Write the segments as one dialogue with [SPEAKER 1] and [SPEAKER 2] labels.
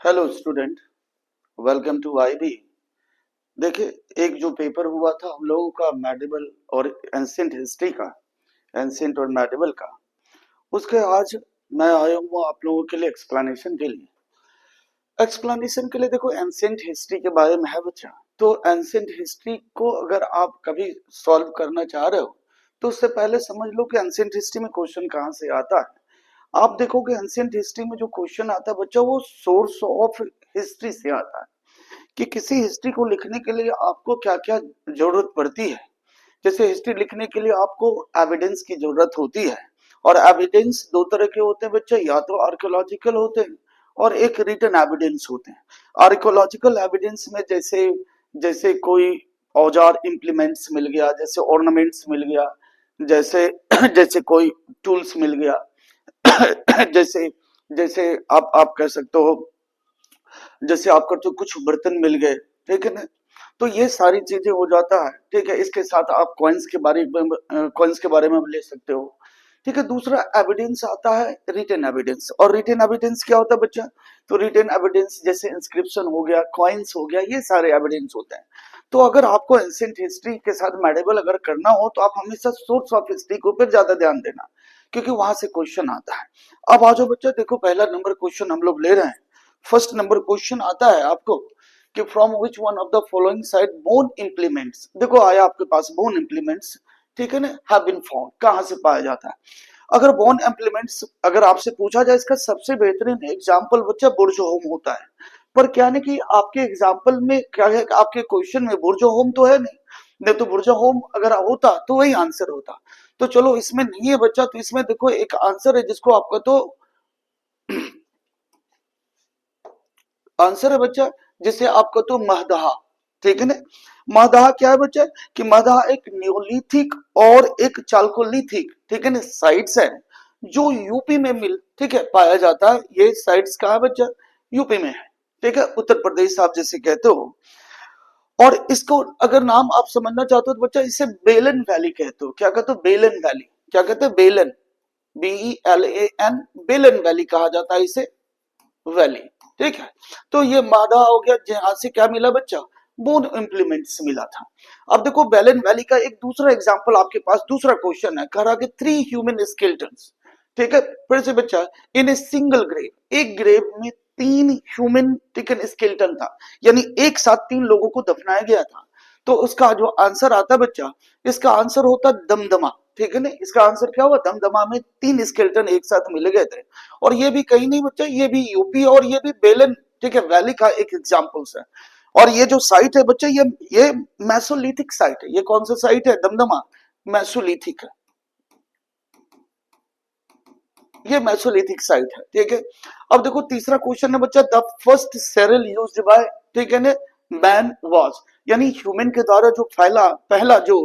[SPEAKER 1] Hello student, welcome to IB. देखिए, एक जो पेपर हुआ था हम लोगों का मेडिवल और एंशिएंट हिस्ट्री का, एंशिएंट और मेडिवल का, उसके आज मैं आया हूँ आप लोगों के लिए एक्सप्लेनेशन के लिए। एक्सप्लेनेशन के लिए देखो, एंशिएंट हिस्ट्री के बारे में है बच्चा। तो एंशिएंट हिस्ट्री को अगर आप कभी सॉल्व करना चाह रहे हो तो उससे पहले समझ लो कि एंशिएंट हिस्ट्री में क्वेश्चन कहाँ से आता है। आप देखोगे एंशिएंट हिस्ट्री में जो क्वेश्चन आता है बच्चा, वो सोर्स ऑफ हिस्ट्री से आता है कि किसी हिस्ट्री को लिखने के लिए आपको क्या क्या जरूरत पड़ती है। जैसे हिस्ट्री लिखने के लिए आपको एविडेंस की जरूरत होती है, और एविडेंस दो तरह के होते हैं बच्चा, या तो आर्कियोलॉजिकल होते हैं और एक रिटन एविडेंस होते हैं। आर्कियोलॉजिकल एविडेंस में जैसे जैसे कोई औजार इम्प्लीमेंट्स मिल गया, जैसे ऑर्नामेंट्स मिल गया, जैसे जैसे कोई टूल्स मिल गया, जैसे जैसे आप कह सकते हो, जैसे आपका तो कुछ बर्तन मिल गए, ठीक है ना। तो ये सारी चीजें हो जाता है, ठीक है। इसके साथ आप कॉइन्स के बारे में भी ले सकते हो, ठीक है। दूसरा एविडेंस आता है रिटन एविडेंस। और रिटन एविडेंस क्या होता है बच्चा? तो रिटन एविडेंस जैसे इंस्क्रिप्शन हो गया, कॉइन्स हो गया, ये सारे एविडेंस होते हैं। तो अगर आपको एंशिएंट हिस्ट्री के साथ मेडिवल अगर करना हो तो आप हमेशा सोर्स ऑफ हिस्ट्री के ऊपर ज्यादा ध्यान देना, क्योंकि वहां से क्वेश्चन आता है। अब आ जाओ बच्चा, देखो पहला नंबर क्वेश्चन हम लोग ले रहे हैं। फर्स्ट नंबर क्वेश्चन आता है आपको कि from which one of the following side bone implements, देखो आया आपके पास बोन इंप्लीमेंट्स, ठीक है ना, हैव बीन फाउंड, कहां से पाया जाता है। अगर बोन इंप्लीमेंट्स अगर आपसे पूछा जाए, इसका सबसे बेहतरीन एग्जांपल बच्चा बुर्ज होम होता है। पर क्या नहीं कि आपके एग्जांपल में क्या है, आपके क्वेश्चन में बुर्ज होम तो है नहीं, नहीं तो बुर्ज होम अगर होता तो वही आंसर होता। तो चलो इसमें नहीं है बच्चा, तो इसमें देखो एक आंसर है जिसको आपका तो आंसर है बच्चा, जिसे आपका तो महदहा, ठीक है ना। महदहा क्या है बच्चा? कि महदहा एक न्योलिथिक और एक चालकोलिथिक, ठीक है ना, साइट्स है जो यूपी में मिल, ठीक है, पाया जाता है। ये साइट्स कहाँ है बच्चा? यूपी में है, ठीक है, उत्तर प्रदेश आप जैसे कहते हो। और इसको अगर नाम आप समझना चाहते हो तो बच्चा इसे बेलन वैली कहते हो। क्या कहते हो? बेलन वैली। क्या कहते हैं? बेलन, BELAN, बेलन वैली कहा जाता है इसे, वैली, ठीक है। तो ये मादा हो गया जहां से क्या मिला बच्चा? बोन इंप्लीमेंट्स मिला था। अब देखो बेलन वैली का एक दूसरा एग्जांपल आपके पास, दूसरा क्वेश्चन है, कह रहा कि 3 ह्यूमन स्केलेटन्स, ठीक है। फिर से बच्चा, इन ए सिंगल ग्रेव, एक ग्रेव में 3 ह्यूमन, ठीक है, स्केलेटन था, यानी एक साथ 3 लोगों को दफनाया गया था। तो उसका जो आंसर आता बच्चा, इसका आंसर होता दमदमा, ठीक है ना। इसका आंसर क्या हुआ? दमदमा में 3 स्केलेटन एक साथ मिल गए थे। और ये भी कहीं नहीं बच्चा, ये भी यूपी और ये भी बेलन, ठीक है, वैली का एक एग्जांपल्स है। और ये जो साइट है बच्चा, ये मैसोलिथिक साइट है। ये कौन सा साइट है? दमदमा मैसोलिथिक है, ये मैसोलिथिक साइट है, ठीक है। अब देखो तीसरा क्वेश्चन है बच्चा, the first cereal used by, ठीक है ना, मैन वाज, यानी ह्यूमन के द्वारा जो फैला पहला जो,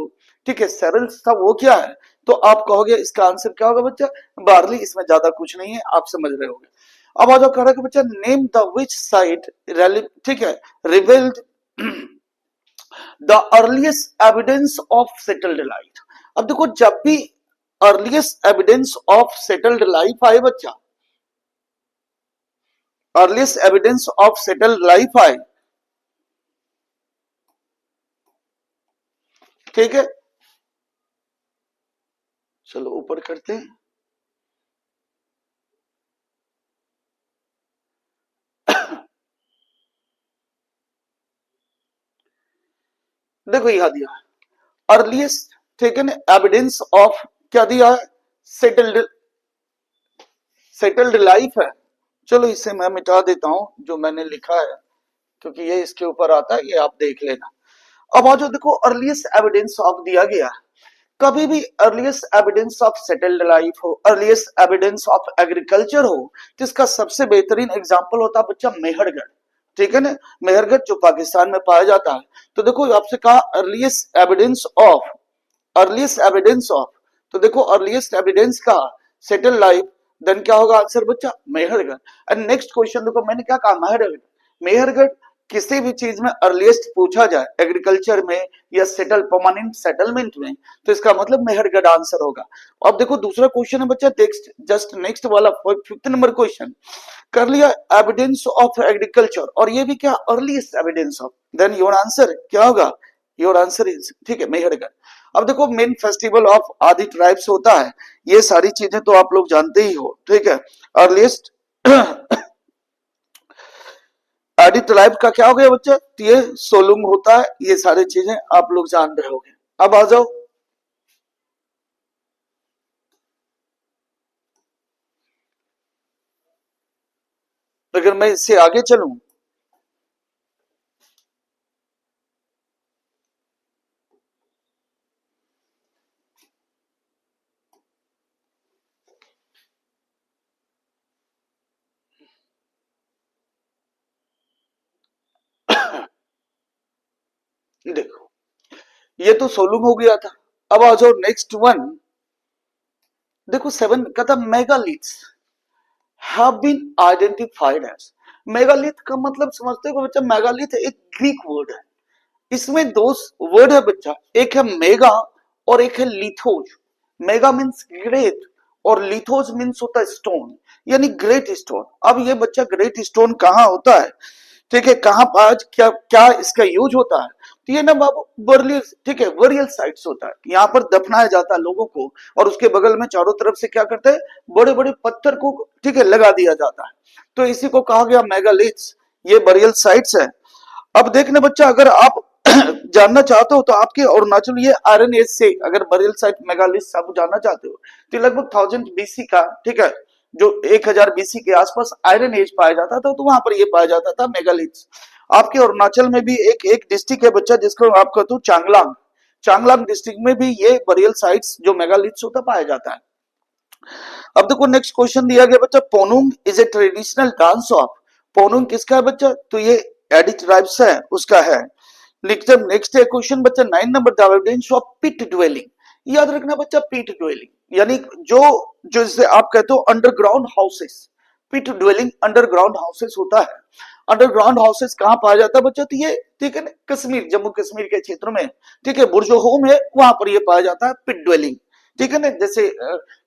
[SPEAKER 1] ठीक है, सेरल्स था, वो क्या है? तो आप कहोगे इसका आंसर क्या होगा बच्चा? बार्ली। इसमें ज्यादा कुछ नहीं है, आप समझ रहे होगे। अब आ जाओ, कह रहा है कि बच्चा नेम द विच साइट, ठीक है, revealed the earliest evidence of settled life. अब देखो जब भी earliest evidence of settled life आए बच्चा, earliest evidence of settled life आए, ठीक है, चलो ऊपर करते हैं। देखो यहां दिया अर्लीस्ट, ठीक है ना, एविडेंस ऑफ क्या दिया है? सेटल्ड, सेटल्ड लाइफ है। चलो इसे मैं मिटा देता हूं जो मैंने लिखा है, क्योंकि ये इसके ऊपर आता है, ये आप देख लेना। अब आज देखो अर्लीस्ट एविडेंस ऑफ दिया गया। कभी भी earliest evidence of settled life हो, अर्लीस्ट एविडेंस ऑफ एग्रीकल्चर हो, तो इसका सबसे बेहतरीन एग्जांपल होता है बच्चा मेहरगढ़, ठीक है ना। मेहरगढ़ जो पाकिस्तान में पाया जाता है। तो देखो आपसे कहा earliest evidence of, earliest evidence of, तो देखो अर्लीस्ट एविडेंस का सेटल लाइफ, देन क्या होगा आंसर बच्चा? मेहरगढ़। एंड नेक्स्ट क्वेश्चन देखो मैंने क्या कहा? मेहरगढ़। मेहरगढ़ किसी भी चीज में अर्लीस्ट पूछा जाए एग्रीकल्चर में या सेटल परमानेंट सेटलमेंट में, तो इसका मतलब मेहरगढ़ आंसर होगा। अब देखो दूसरा क्वेश्चन है बच्चा, नेक्स्ट जस्ट नेक्स्ट वाला 5th नंबर क्वेश्चन कर लिया, एविडेंस ऑफ एग्रीकल्चर, और ये भी क्या, earliest evidence of, then your answer क्या होगा, योर आंसर इज, ठीक है, मेहरगढ़। अब देखो मेन फेस्टिवल ऑफ आदि ट्राइब्स होता है, ये सारी चीजें तो आप लोग जानते ही हो, ठीक है। अर्लीस्ट आदि ट्राइब का क्या हो गया बच्चा, तो ये सोलुंग होता है, ये सारी चीजें आप लोग जान रहे होंगे। अब आ जाओ, अगर मैं इससे आगे चलूं, देखो ये तो सोलुंग हो गया था। अब आ जाओ नेक्स्ट वन, देखो 7 का था megaliths have been identified as। Megalith का मतलब समझते हो बच्चा, मेगालिथ एक ग्रीक वर्ड है, इसमें दो वर्ड है बच्चा, एक है मेगा और एक है लिथोज। मेगा मीन्स ग्रेट और लिथोज मीन्स होता है स्टोन, यानी ग्रेट स्टोन। अब ये बच्चा ग्रेट स्टोन कहाँ होता है, ठीक है, कहाँ आज क्या क्या इसका यूज होता है, तो ये ना बाबू बरियल, ठीक है, बरियल साइट्स होता है, यहाँ पर दफनाया जाता है लोगों को, और उसके बगल में चारों तरफ से क्या करते हैं, बड़े बड़े पत्थर को, ठीक है, लगा दिया जाता है, तो इसी को कहा गया मेगालिथ्स, ये बरियल साइट्स है। अब देखने बच्चा, अगर आप जानना चाहते हो तो आपके अरुणाचल ये आयरन एज से, अगर बरियल साइट मेगालिथ्स आप जानना चाहते हो, तो लगभग 1000 बीसी का, ठीक है, जो 1000 बीसी के आसपास आयरन एज पाया जाता था, तो वहां पर ये पाया जाता था मेगालिथ्स। आपके अरुणाचल में भी एक डिस्ट्रिक्ट है बच्चा, जिसको आप कहते हो चांगलांग, चांगलांग डिस्ट्रिक्ट में भी ये बरियल साइट्स जो मेगालिथ्स होता पाया जाता है। अब देखो नेक्स्ट क्वेश्चन दिया गया बच्चा, Ponung is a traditional dance of, Ponung किसका है बच्चा, तो ये एडी ट्राइब्स है उसका है। नेक्स्ट है क्वेश्चन बच्चा 9 number, the evidence of pit dwelling. याद रखना बच्चा, पिट ड्वेलिंग यानी जो जो जिसे आप कहते हो underground houses, pit dwelling underground houses होता है। अंडरग्राउंड हाउसेस कहाँ पाया जाता है बच्चा, तो ये, ठीक है ना, कश्मीर, जम्मू कश्मीर के क्षेत्र में, ठीक है, बुर्जो होम है, वहां पर ये पाया जाता है पिट ड्वेलिंग, ठीक है ना। जैसे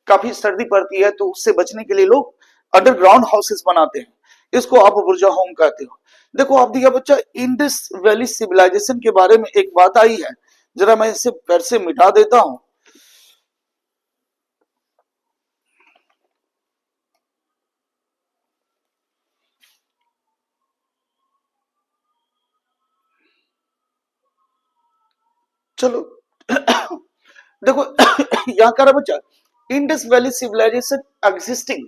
[SPEAKER 1] काफी सर्दी पड़ती है तो उससे बचने के लिए लोग अंडरग्राउंड हाउसेस बनाते हैं, इसको आप बुर्जा होम कहते हो। देखो आप दिया बच्चा, इंडस वैली सिविलाइजेशन के बारे में एक बात आई है, जरा मैं इसे फिर से मिटा देता हूं। चलो देखो यहां कर बच्चा, इंडस वैली सिविलाइजेशन एग्जिस्टिंग।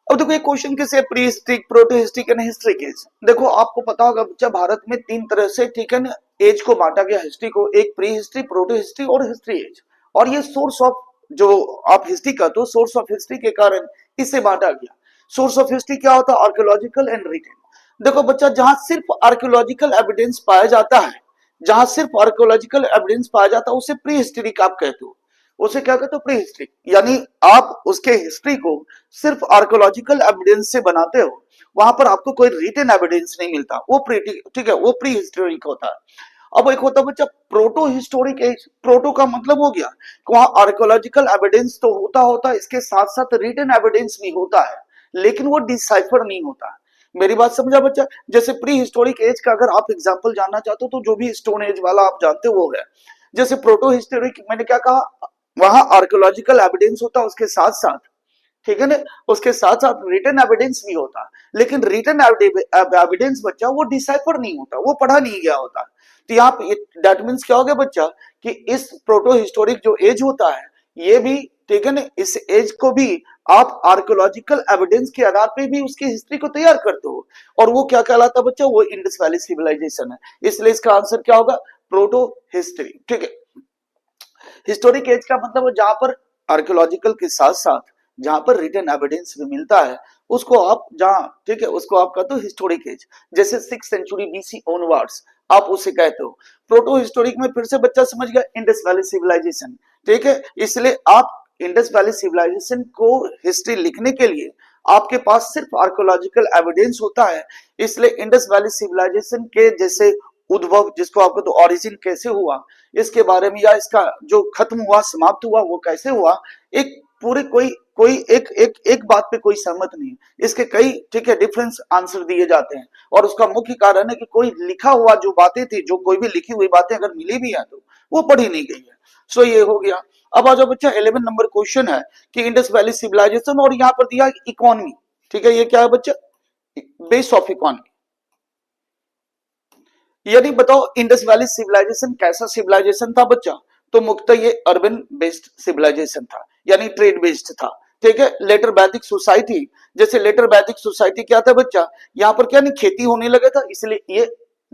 [SPEAKER 1] अब देखो ये क्वेश्चन किसे, prehistoric, protohistoric and historic age. देखो आपको पता होगा बच्चा, भारत में 3 तरह से, ठीक है ना, एज को बांटा गया हिस्ट्री को, एक प्री हिस्ट्री, प्रोटो हिस्ट्री और हिस्ट्री एज। और ये सोर्स ऑफ, जो आप हिस्ट्री का तो सोर्स ऑफ हिस्ट्री के कारण इसे बांटा गया। सोर्स ऑफ हिस्ट्री क्या होता है, आर्कियोलॉजिकल एंड रिटन। देखो बच्चा, जहां सिर्फ आर्कियोलॉजिकल एविडेंस पाया जाता है, जहां सिर्फ आर्कियोलॉजिकल एविडेंस पाया जाता है, उसे प्री हिस्ट्रिक आप कहते हो, उसे क्या कहते हो, प्री हिस्ट्री। यानी आप उसके हिस्ट्री को सिर्फ आर्कियोलॉजिकल एविडेंस से बनाते हो, वहां पर आपको कोई रिटन एविडेंस नहीं मिलता, वो प्री, ठीक है, वो प्री हिस्टोरिक होता है। अब एक होता है बच्चा प्रोटो हिस्टोरिक एज। प्रोटो का मतलब हो गया कि वहां आर्कियोलॉजिकल एविडेंस तो होता है, इसके साथ साथ रिटन एविडेंस भी होता है, लेकिन वो डिसाइफर नहीं होता। मेरी बात समझा बच्चा, जैसे प्री हिस्टोरिक एज का अगर आप एग्जांपल जानना चाहते हो, तो जो भी स्टोन एज वाला आप जानते हो वो है। जैसे प्रोटो हिस्टोरिक, मैंने क्या कहा, वहां आर्कियोलॉजिकल एविडेंस होता है उसके साथ साथ, ठीक है ना, उसके साथ साथ रिटन एविडेंस भी होता, लेकिन रिटन एविडेंस बच्चा वो डिसाइफर नहीं होता, वो पढ़ा नहीं गया होता। तो यहाँ दैट मीन्स क्या हो गया बच्चा, कि इस प्रोटो हिस्टोरिक जो एज होता है, ये भी, ठीक है ना, इस एज को भी आप आर्कियोलॉजिकल एविडेंस के आधार पे भी उसकी हिस्ट्री को तैयार करते हो, और वो क्या कहलाता है बच्चा, वो इंडस वैली सिविलाइजेशन है। इसलिए इसका आंसर क्या होगा, प्रोटो हिस्ट्री, ठीक है। हिस्टोरिक एज का मतलब जहां पर आर्कियोलॉजिकल के साथ साथ जहां पर रिटन एविडेंस भी मिलता है, उसको आप जहां, ठीक है, उसको आप कहते हो हिस्टोरिक एज। जैसे 6th सेंचुरी बीसी ऑनवर्ड्स आप उसे कहते हो। प्रोटो हिस्टोरिक में फिर से बच्चा समझ गया, इंडस वैली सिविलाइजेशन, ठीक है। इसलिए आप इंडस वैली सिविलाइजेशन को हिस्ट्री लिखने के लिए आपके पास सिर्फ आर्कोलॉजिकल एविडेंस होता है। इसलिए इंडस वैली सिविलाइजेशन के जैसे उद्भव, जिसको आपको तो ओरिजिन कैसे हुआ इसके बारे में, या इसका जो खत्म हुआ समाप्त हुआ वो कैसे हुआ, एक पूरे कोई कोई एक एक एक बात पे कोई सहमत नहीं। इसके कई ठीक है डिफरेंस आंसर दिए जाते हैं, और उसका मुख्य कारण है कि कोई लिखा हुआ जो बातें थी, जो कोई भी लिखी हुई बातें अगर मिली भी है तो वो पढ़ी नहीं गई है। सो ये हो गया। अब आ जाओ बच्चा 11 नंबर क्वेश्चन है कि इंडस वैली सिविलाइजेशन, और यहाँ पर दिया इकोनॉमी। ठीक है, ये क्या है बच्चा? Base of economy. यदि बताओ इंडस वैली सिविलाइजेशन कैसा सिविलाइजेशन था बच्चा? तो मुख्यतः ये अर्बन बेस्ड सिविलाइजेशन था, यानी ट्रेड बेस्ड था। ठीक है, लेटर वैदिक सोसाइटी, जैसे लेटर वैदिक सोसाइटी क्या था बच्चा? यहाँ पर क्या नहीं खेती होने लगा था, इसलिए ये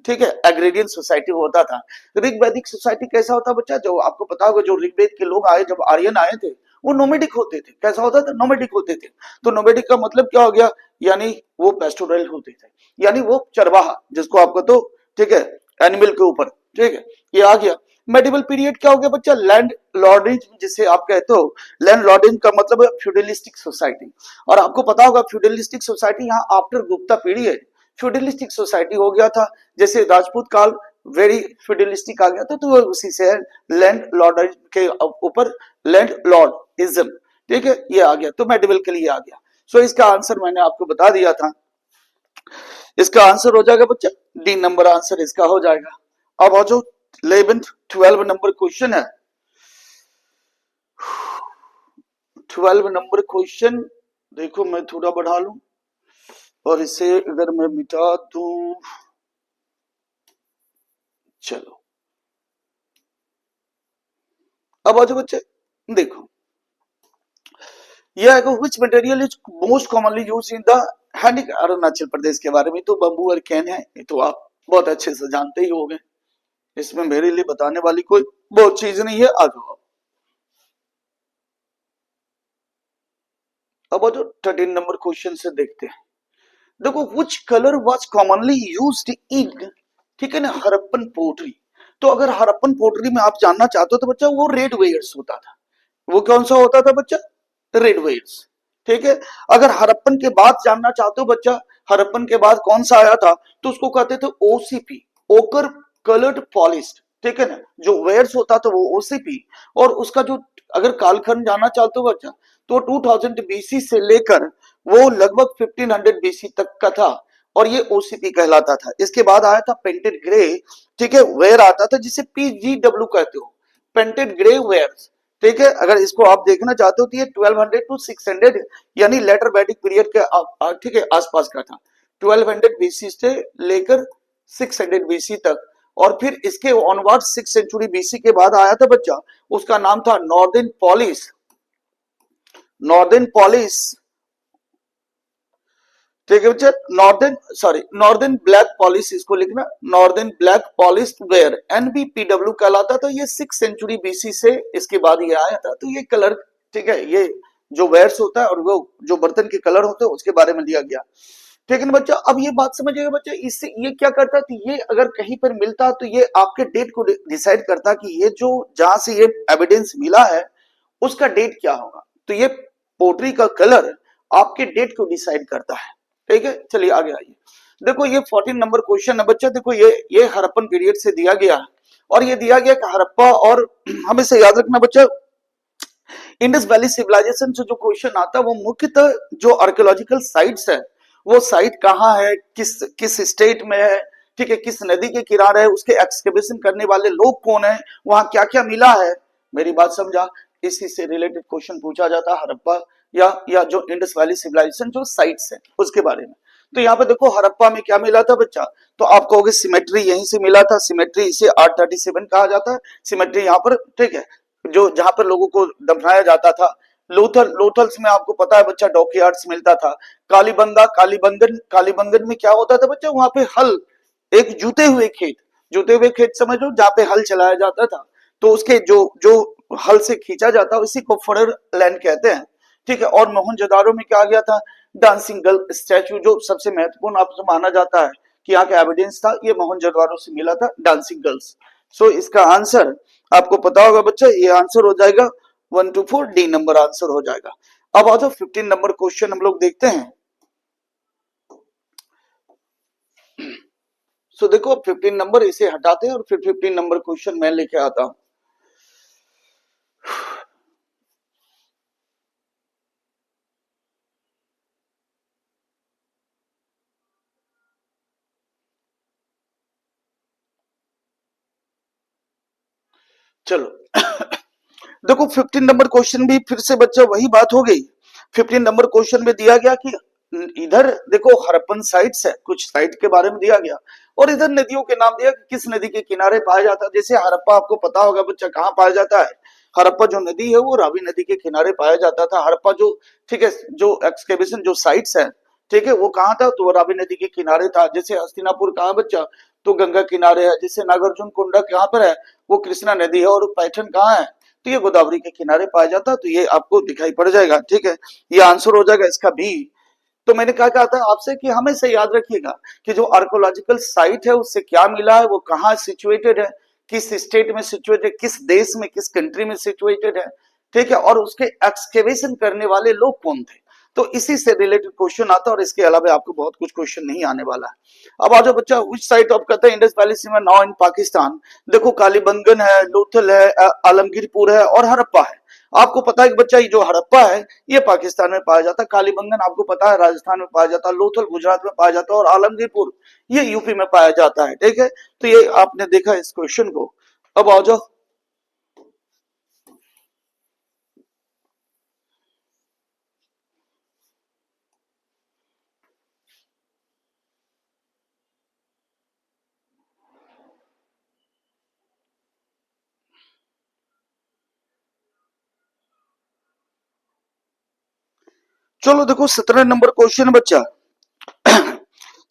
[SPEAKER 1] ठीक है एग्रेरियन सोसाइटी होता था। ऋग वैदिक सोसाइटी कैसा होता बच्चा? जो आपको पता होगा, जो ऋग्वेद के लोग आए, जब आर्यन आए थे, वो नोमेडिक होते थे। कैसा होता था? नोमेडिक होते थे। तो नोमेडिक का मतलब क्या हो गया? यानी वो पेस्टोरल होते थे, यानी वो चरवाहा, जिसको आपको तो ठीक है एनिमल के ऊपर। ठीक है, ये आ गया। मेडिवल पीरियड क्या हो गया बच्चा? लैंड लॉर्डिंग, जिसे आप कहते हो। लैंड लॉर्डिंग का मतलब है फ्यूडलिस्टिक सोसाइटी, और आपको पता होगा फ्यूडलिस्टिक सोसाइटी यहाँ after Gupta period feudalistic society हो गया था। जैसे राजपूत काल वेरी फ्यूडलिस्टिक आ गया था, तो वो उसी से लैंड लॉर्ड के ऊपर लैंड लॉर्डिज्म। ठीक है, ये आ गया, तो मेडिवल के लिए आ गया। सो इसका आंसर मैंने आपको बता दिया था। इसका आंसर हो जाएगा बच्चा डी नंबर आंसर इसका हो जाएगा। अब आ जाओ 12 नंबर क्वेश्चन है। 12 नंबर क्वेश्चन देखो, मैं थोड़ा बढ़ा लूं और इसे अगर मैं मिटा दूं, चलो अब आ जाओ बच्चे देखो, यह है which material is most commonly use in the handy. Arunachal Pradesh के बारे में तो बंबू और कैन है, ये तो आप बहुत अच्छे से जानते ही होंगे, इसमें मेरे लिए बताने वाली कोई बहुत चीज नहीं है। आ जाओ अब जो 13 नंबर क्वेश्चन से देखते हैं। देखो which colour was commonly used in, ठीक है ना, हरप्पन पोर्ट्री। तो अगर हरप्पन पोर्ट्री में आप जानना चाहते हो तो बच्चा वो रेड वेयर्स होता था। वो कौन सा होता था बच्चा? Red wares. ठीक है, अगर हरप्पन के बाद जानना चाहते हो बच्चा, हरप्पन के बाद कौन सा आया था, तो उसको कहते थे ओसीपी, ओकर कलर्ड पॉलिश्ड। ठीक है ना, जो वेयर्स होता था वो ओसीपी, और उसका जो अगर कालखंड जानना चाहते हो बच्चा, तो 2000 बीसी से लेकर वो लगभग 1500 बीसी तक का था, और ये ओसीपी कहलाता था। इसके बाद आया था पेंटेड ग्रे, ठीक है, वेयर आता था जिसे पीजीडब्ल्यू कहते हो, पेंटेड ग्रे वेयर। ठीक है, अगर इसको आप देखना चाहते हो तो ये 1200 टू 600 यानी लेटर वैदिक पीरियड के ठीक है आसपास का था, 1200 बीसी से लेकर 600 बीसी तक। और फिर इसके ऑनवर्ड 6 सेंचुरी बीसी के बाद आया था बच्चा, उसका नाम था नॉर्दर्न पॉलिश। नॉर्दर्न पॉलिश, ठीक है बच्चा, नॉर्दर्न ब्लैक पॉलिश, इसको लिखना northern black polish ware, NBPW कहलाता था। ये 6 सेंचुरी बीसी से इसके बाद ये आया था। तो ये कलर, ठीक है, ये जो वेयर्स होता है और वो जो बर्तन के कलर होते हैं उसके बारे में दिया गया। ठीक है ना बच्चा, अब ये बात समझिएगा बच्चा, इससे ये क्या करता कि ये अगर कहीं पर मिलता तो ये आपके डेट को डिसाइड करता कि ये जो जहां से ये एविडेंस मिला है उसका डेट क्या होगा। तो ये पोट्री का कलर आपके डेट को डिसाइड करता है। ठीक है, चलिए आगे आइए। देखो ये 14 नंबर क्वेश्चन है बच्चा। देखो ये हड़प्पन पीरियड से दिया गया है, और ये दिया गया कि हड़प्पा, और हमेशा याद रखना बच्चा इंडस वैली सिविलाइजेशन से जो क्वेश्चन आता है वो मुख्यतः जो आर्कियोलॉजिकल साइट्स है, वो साइट कहाँ है, किस किस स्टेट में है, ठीक है, किस नदी के किनारे है, उसके एक्सकेवेशन करने वाले लोग कौन है, वहां क्या क्या मिला है। मेरी बात समझा, इसी से रिलेटेड क्वेश्चन पूछा जाता है हड़प्पा या जो इंडस वैली सिविलाइजेशन जो साइट्स है उसके बारे में। तो यहाँ पे देखो हड़प्पा में क्या मिला था बच्चा, तो आप कहोगे सिमेट्री यहीं से मिला था। सिमेट्री इसे 837 कहा जाता है। सिमेट्री यहाँ पर, ठीक है, जो जहां पर लोगों को दफनाया जाता था। लोथल्स में आपको पता है बच्चा डॉकयार्ड्स मिलता था। कालीबंगन में क्या होता था बच्चा, वहां पे हल, एक जुते हुए खेत समझो, जहाँ पे हल चलाया जाता था। तो उसके जो जो हल से खींचा जाता है उसी को फरर लैंड कहते हैं। ठीक है, और मोहनजोदारो में क्या आ गया था, डांसिंग गर्ल स्टैचू, जो सबसे महत्वपूर्ण आपसे माना जाता है कि यहाँ का एविडेंस था, ये मोहनजोदारो से मिला था, डांसिंग गर्ल्स। सो इसका आंसर आपको पता होगा बच्चा, ये आंसर हो जाएगा 1 to 4, डी नंबर आंसर हो जाएगा। अब आ जाओ 15 नंबर क्वेश्चन हम लोग देखते हैं। सो देखो 15 नंबर इसे हटाते हैं और फिर 15 नंबर क्वेश्चन मैं लेके आता हूं। चलो देखो 15 नंबर क्वेश्चन भी फिर से बच्चा वही बात हो गई। 15 नंबर क्वेश्चन में दिया गया कि इधर देखो हड़प्पन साइट्स है, कुछ साइट के बारे में दिया गया, और इधर नदियों के नाम दिया कि किस नदी के किनारे पाया जाता है। जैसे हड़प्पा आपको पता होगा बच्चा कहाँ पाया जाता है। हड़प्पा जो नदी है वो रावी नदी के किनारे पाया जाता था। हड़प्पा जो, ठीक है, जो एक्सकेवेशन जो साइट्स है, ठीक है, वो कहाँ था, तो वो रावी नदी के किनारे था। जैसे हस्तिनापुर कहाँ बच्चा, तो गंगा किनारे है। जैसे नागार्जुन कोंडा कहाँ पर है, वो कृष्णा नदी है। और पैठन कहाँ है, तो ये गोदावरी के किनारे पाया जाता है। तो ये आपको दिखाई पड़ जाएगा, ठीक है, ये आंसर हो जाएगा इसका बी। तो मैंने कहा था आपसे कि हमेशा याद रखिएगा कि जो आर्कोलॉजिकल साइट है उससे क्या मिला है, वो कहाँ सिचुएटेड है, किस स्टेट में सिचुएटेड, किस देश में, किस कंट्री में सिचुएटेड है, ठीक है, और उसके एक्सकेवेशन करने वाले लोग कौन थे। तो इसी से रिलेटेड क्वेश्चन आता है, और इसके अलावा आपको बहुत कुछ क्वेश्चन नहीं आने वाला है। अब आ जाओ बच्चा, विच साइट ऑफ कहता है Indus valley Seema now in Pakistan. देखो कालीबंगन है, लोथल है, आलमगीरपुर है और हड़प्पा है। आपको पता है कि बच्चा ये जो हड़प्पा है ये पाकिस्तान में पाया जाता है, कालीबंगन आपको पता है राजस्थान में पाया जाता है, लोथल गुजरात में पाया जाता है और आलमगीरपुर ये यूपी में पाया जाता है, ठीक है। तो ये आपने देखा इस क्वेश्चन को। अब आ जाओ, चलो देखो 17 नंबर क्वेश्चन बच्चा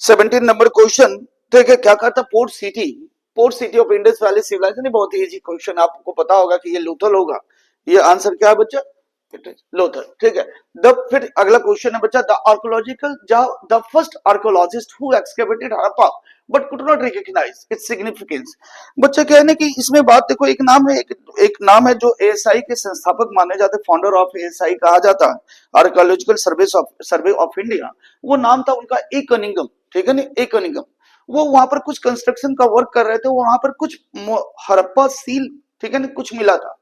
[SPEAKER 1] 17 नंबर क्वेश्चन, ठीक है, क्या कहता, port city of Indus valley civilisation. बहुत ही इजी क्वेश्चन, आपको पता होगा कि ये लोथल होगा। ये आंसर क्या है बच्चा, लोथल, ठीक है। द फिर अगला क्वेश्चन है बच्चा, the archaeological the first archaeologist who excavated Harappa but could not recognise its significance. बच्चा कहने की इसमें बात देखो, एक नाम है, एक नाम है जो एएसआई के संस्थापक माने जाते, फाउंडर ऑफ एएसआई कहा जाता है, आर्कोलॉजिकल सर्वे ऑफ इंडिया। वो नाम था उनका ए कनिंगम, ठीक है ना, ए कनिंगम। वो वहां पर कुछ कंस्ट्रक्शन का वर्क कर रहे थे, वहां पर कुछ हड़प्पा सील, ठीक है ना, कुछ मिला था,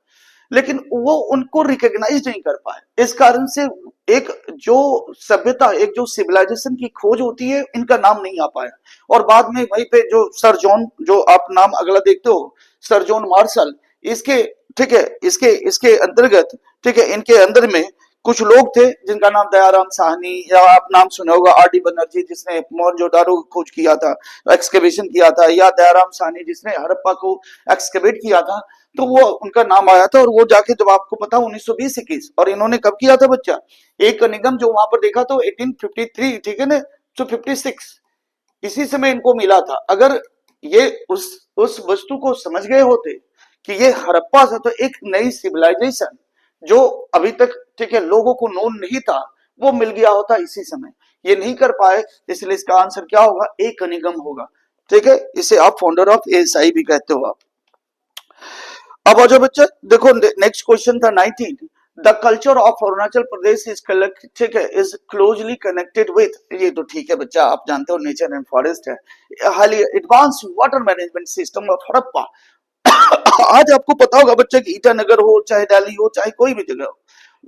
[SPEAKER 1] लेकिन वो उनको रिकॉग्नाइज नहीं कर पाए। इस कारण से एक जो सभ्यता, एक जो सिविलाइजेशन की खोज होती है, इनका नाम नहीं आ पाया। और बाद में वहीं पे जो सर जॉन, जो आप नाम अगला देखते हो, सर जॉन मार्शल, इसके, ठीक है, इसके इसके अंतर्गत, ठीक है, इनके अंदर में कुछ लोग थे जिनका नाम दयाराम साहनी, या आप नाम सुने होगा आर डी बनर्जी जिसने मोहनजोदारो खोज किया था, एक्सकेवेशन किया था, या दयाराम साहनी जिसने हड़प्पा को एक्सकेवेट किया था। तो वो उनका नाम आया था, और वो जाके जब आपको पता 1920-21, और इन्होंने कब किया था बच्चा, एक निगम जो वहां पर देखा तो 1853, ठीक है ना, तो 56 इसी समय इनको मिला था। अगर ये उस वस्तु को समझ गए होते कि ये हड़प्पा था, तो एक नई सिविलाइजेशन जो अभी तक, ठीक है, लोगों को नोन नहीं था, वो मिल गया होता इसी समय। ये नहीं कर पाए, इसलिए इसका आंसर क्या होगा, एक निगम होगा, ठीक है। इसे आप फाउंडर ऑफ एएसआई भी कहते हो आप। अब आ जाओ बच्चे, देखो नेक्स्ट क्वेश्चन था 19, the culture of Arunachal Pradesh is ठीक है, इज क्लोजली कनेक्टेड विथ, ये तो ठीक है बच्चा, आप जानते हो नेचर एंड फॉरेस्ट है, highly advance water management system of Harappa. आज आपको पता होगा बच्चे कि ईटानगर हो, चाहे दिल्ली हो, चाहे कोई भी जगह हो,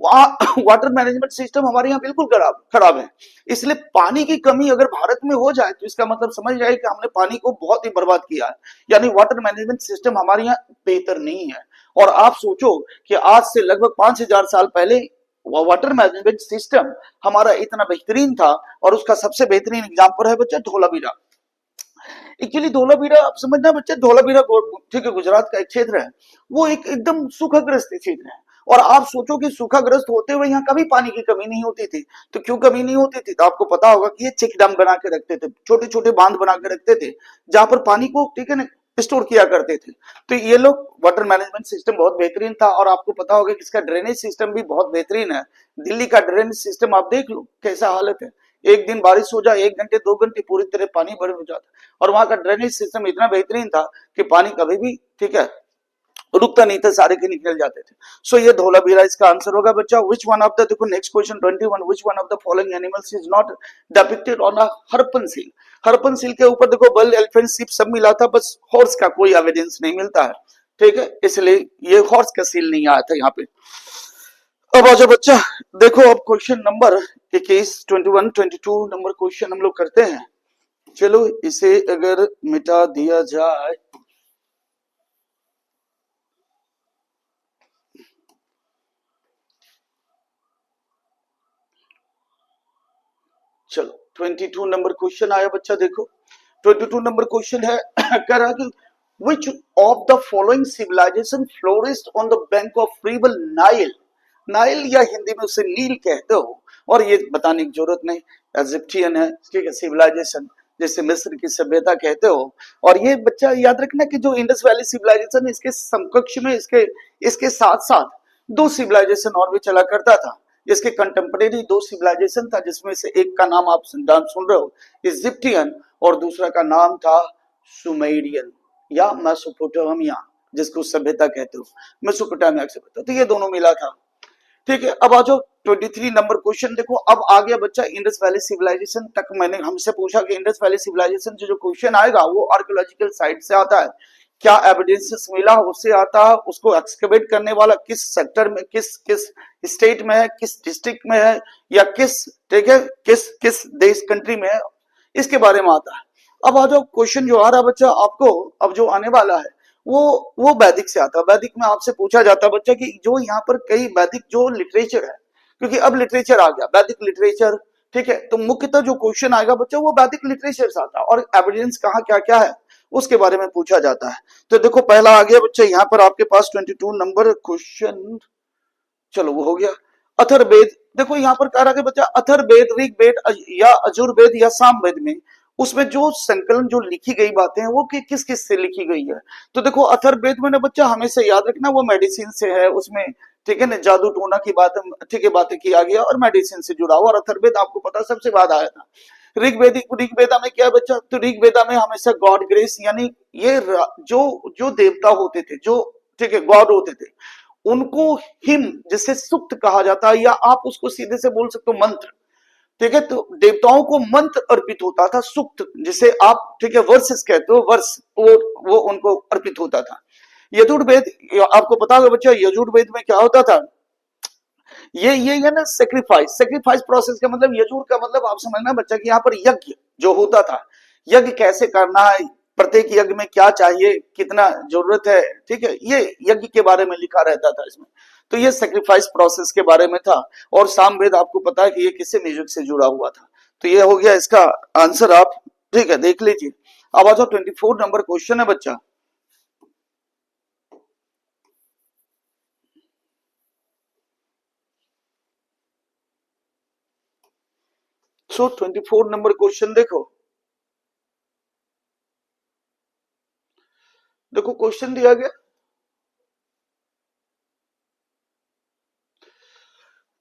[SPEAKER 1] वहां वाटर मैनेजमेंट सिस्टम हमारे यहाँ बिल्कुल खराब है। इसलिए पानी की कमी अगर भारत में हो जाए तो इसका मतलब समझ जाए कि हमने पानी को बहुत ही बर्बाद किया है, यानी वाटर मैनेजमेंट सिस्टम हमारे यहाँ बेहतर नहीं है। और आप सोचो कि आज से लगभग 5000 साल पहले वाटर मैनेजमेंट सिस्टम हमारा इतना बेहतरीन था, और उसका सबसे बेहतरीन एग्जाम्पल है बच्चा धोलावीरा। एक्चुअली धोलावीरा, आप समझना बच्चे, धोलावीरा ठीक है गुजरात का एक क्षेत्र है, वो एक एकदम सूखाग्रस्त क्षेत्र है। और आप सोचो कि सूखाग्रस्त होते हुए यहाँ कभी पानी की कमी नहीं होती थी। तो क्यों कमी नहीं होती थी, तो आपको पता होगा कि ये चेक डैम बना के रखते थे, छोटे छोटे बांध बना के रखते थे, जहां पर पानी को, ठीक है ना, स्टोर किया करते थे। तो ये लोग वाटर मैनेजमेंट सिस्टम बहुत बेहतरीन था। और आपको पता होगा कि इसका ड्रेनेज सिस्टम भी बहुत बेहतरीन है। दिल्ली का ड्रेनेज सिस्टम आप देख लो कैसा हालत है, एक दिन बारिश हो जाए, 1 घंटे 2 घंटे पूरी तरह पानी भर हो जाता। और वहां का ड्रेनेज सिस्टम इतना बेहतरीन था कि पानी कभी भी, ठीक है, रुकता नहीं था, सारे के निकल जाते थे। सो ये धोलावीरा इसका आंसर होगा बच्चा। विच वन ऑफ द, देखो next question 21, which one of the following animals is not depicted on a हरपन seal. हरपन seal के ऊपर देखो बल, एलिफेंट, शिप सब मिला था, बस हॉर्स का कोई एविडेंस नहीं मिलता है, ठीक है, इसलिए ये हॉर्स का सील नहीं आया था यहाँ पे। अब आ जाओ बच्चा, देखो अब क्वेश्चन नंबर 21, 21, 22 नंबर क्वेश्चन हम लोग करते हैं। चलो इसे अगर मिटा दिया जाए, चलो 22 नंबर क्वेश्चन आया बच्चा। देखो 22 नंबर क्वेश्चन है कह रहा है कि which of the following civilization flourished on the bank of river Nile। Nile या हिंदी में उसे नील कहते हो, और ये बताने की जरूरत नहीं, इजिप्टियन है, ठीक है, सिविलाइजेशन, जैसे मिस्र की सभ्यता कहते हो। और ये बच्चा याद रखना कि जो इंडस वैली सिविलाइजेशन, इसके समकक्ष में इसके इसके साथ साथ दो सिविलाइजेशन और भी चला करता था। इसके कंटेम्परेरी दो सिविलाइजेशन था, जिसमें से एक का नाम आप नाम सुन रहे हो इजिप्टियन, और दूसरा का नाम था सुमेरियन या मेसोपोटामिया, जिसको सभ्यता कहते हो, मेसोपोटामिया सभ्यता। तो ये दोनों मिला था, ठीक है। अब आ जाओ 23 नंबर क्वेश्चन। देखो अब आ गया बच्चा इंडस वैली सिविलाइजेशन तक। मैंने हमसे पूछा कि इंडस वैली सिविलाइजेशन जो क्वेश्चन आएगा वो आर्कियोलॉजिकल साइट से आता है, क्या एविडेंसेस मिला उससे आता है, उसको एक्सकेवेट करने वाला किस सेक्टर में, किस किस स्टेट में है, किस डिस्ट्रिक्ट में है, या किस, ठीक है, किस किस देश कंट्री में है, इसके बारे में आता है। अब आ जाओ क्वेश्चन जो आ रहा है बच्चा आपको, अब जो आने वाला है वो वैदिक से आता है। वैदिक में आपसे पूछा जाता है बच्चा कि जो यहाँ पर कई वैदिक जो लिटरेचर है, क्योंकि अब लिटरेचर आ गया, वैदिक लिटरेचर, ठीक है, तो मुख्यतः जो क्वेश्चन आएगा बच्चा वो वैदिक लिटरेचर से आता है, और एविडेंस कहाँ क्या क्या है उसके बारे में पूछा जाता है। तो देखो पहला आ गया बच्चा यहाँ पर आपके पास 22 नंबर क्वेश्चन, चलो वो हो गया। अथर्ववेद, देखो यहाँ पर कह रहा है बच्चा अथर्ववेद, ऋग्वेद या यजुर्वेद या सामवेद में, उसमें जो संकलन जो लिखी गई बातें हैं वो किस किस से लिखी गई है। तो देखो अथर्ववेद में ना बच्चा हमेशा याद रखना वो मेडिसिन से है, उसमें ठीक है ना, जादू टोना की बात, ठीक है, बातें किया गया और मेडिसिन से जुड़ा हुआ, और अथर्ववेद आपको पता सबसे बाद आया था। ऋग्वेदा में क्या है बच्चा, तो ऋग्वेदा में हमेशा गॉड ग्रेस, यानी ये जो जो देवता होते थे, जो ठीक है गॉड होते थे, उनको हिम जिसे सुक्त कहा जाता है, या आप उसको सीधे से बोल सकते हो मंत्र, ठीक है, तो देवताओं को मंत्र अर्पित होता था, सुक्त जिसे आप ठीक है वर्सेस कहते हो, वर्ष वो उनको अर्पित होता था। यजुर्वेद, आपको पता होगा बच्चा यजुर्वेद में क्या होता था, ये है ना सेक्रीफाइस प्रोसेस का मतलब, यजुर का मतलब आप समझना बच्चा कि यहाँ पर यज्ञ जो होता था, यज्ञ कैसे करना है, प्रत्येक यज्ञ में क्या चाहिए, कितना जरूरत है, ठीक है, ये यज्ञ के बारे में लिखा रहता था इसमें। तो ये सेक्रीफाइस प्रोसेस के बारे में था। और सामवेद आपको पता है कि ये किससे म्यूजिक से जुड़ा हुआ था। तो ये हो गया इसका आंसर, आप ठीक है देख लीजिए। अब आ जाओ 24 नंबर क्वेश्चन है बच्चा। सो 24 नंबर क्वेश्चन देखो, देखो क्वेश्चन दिया गया,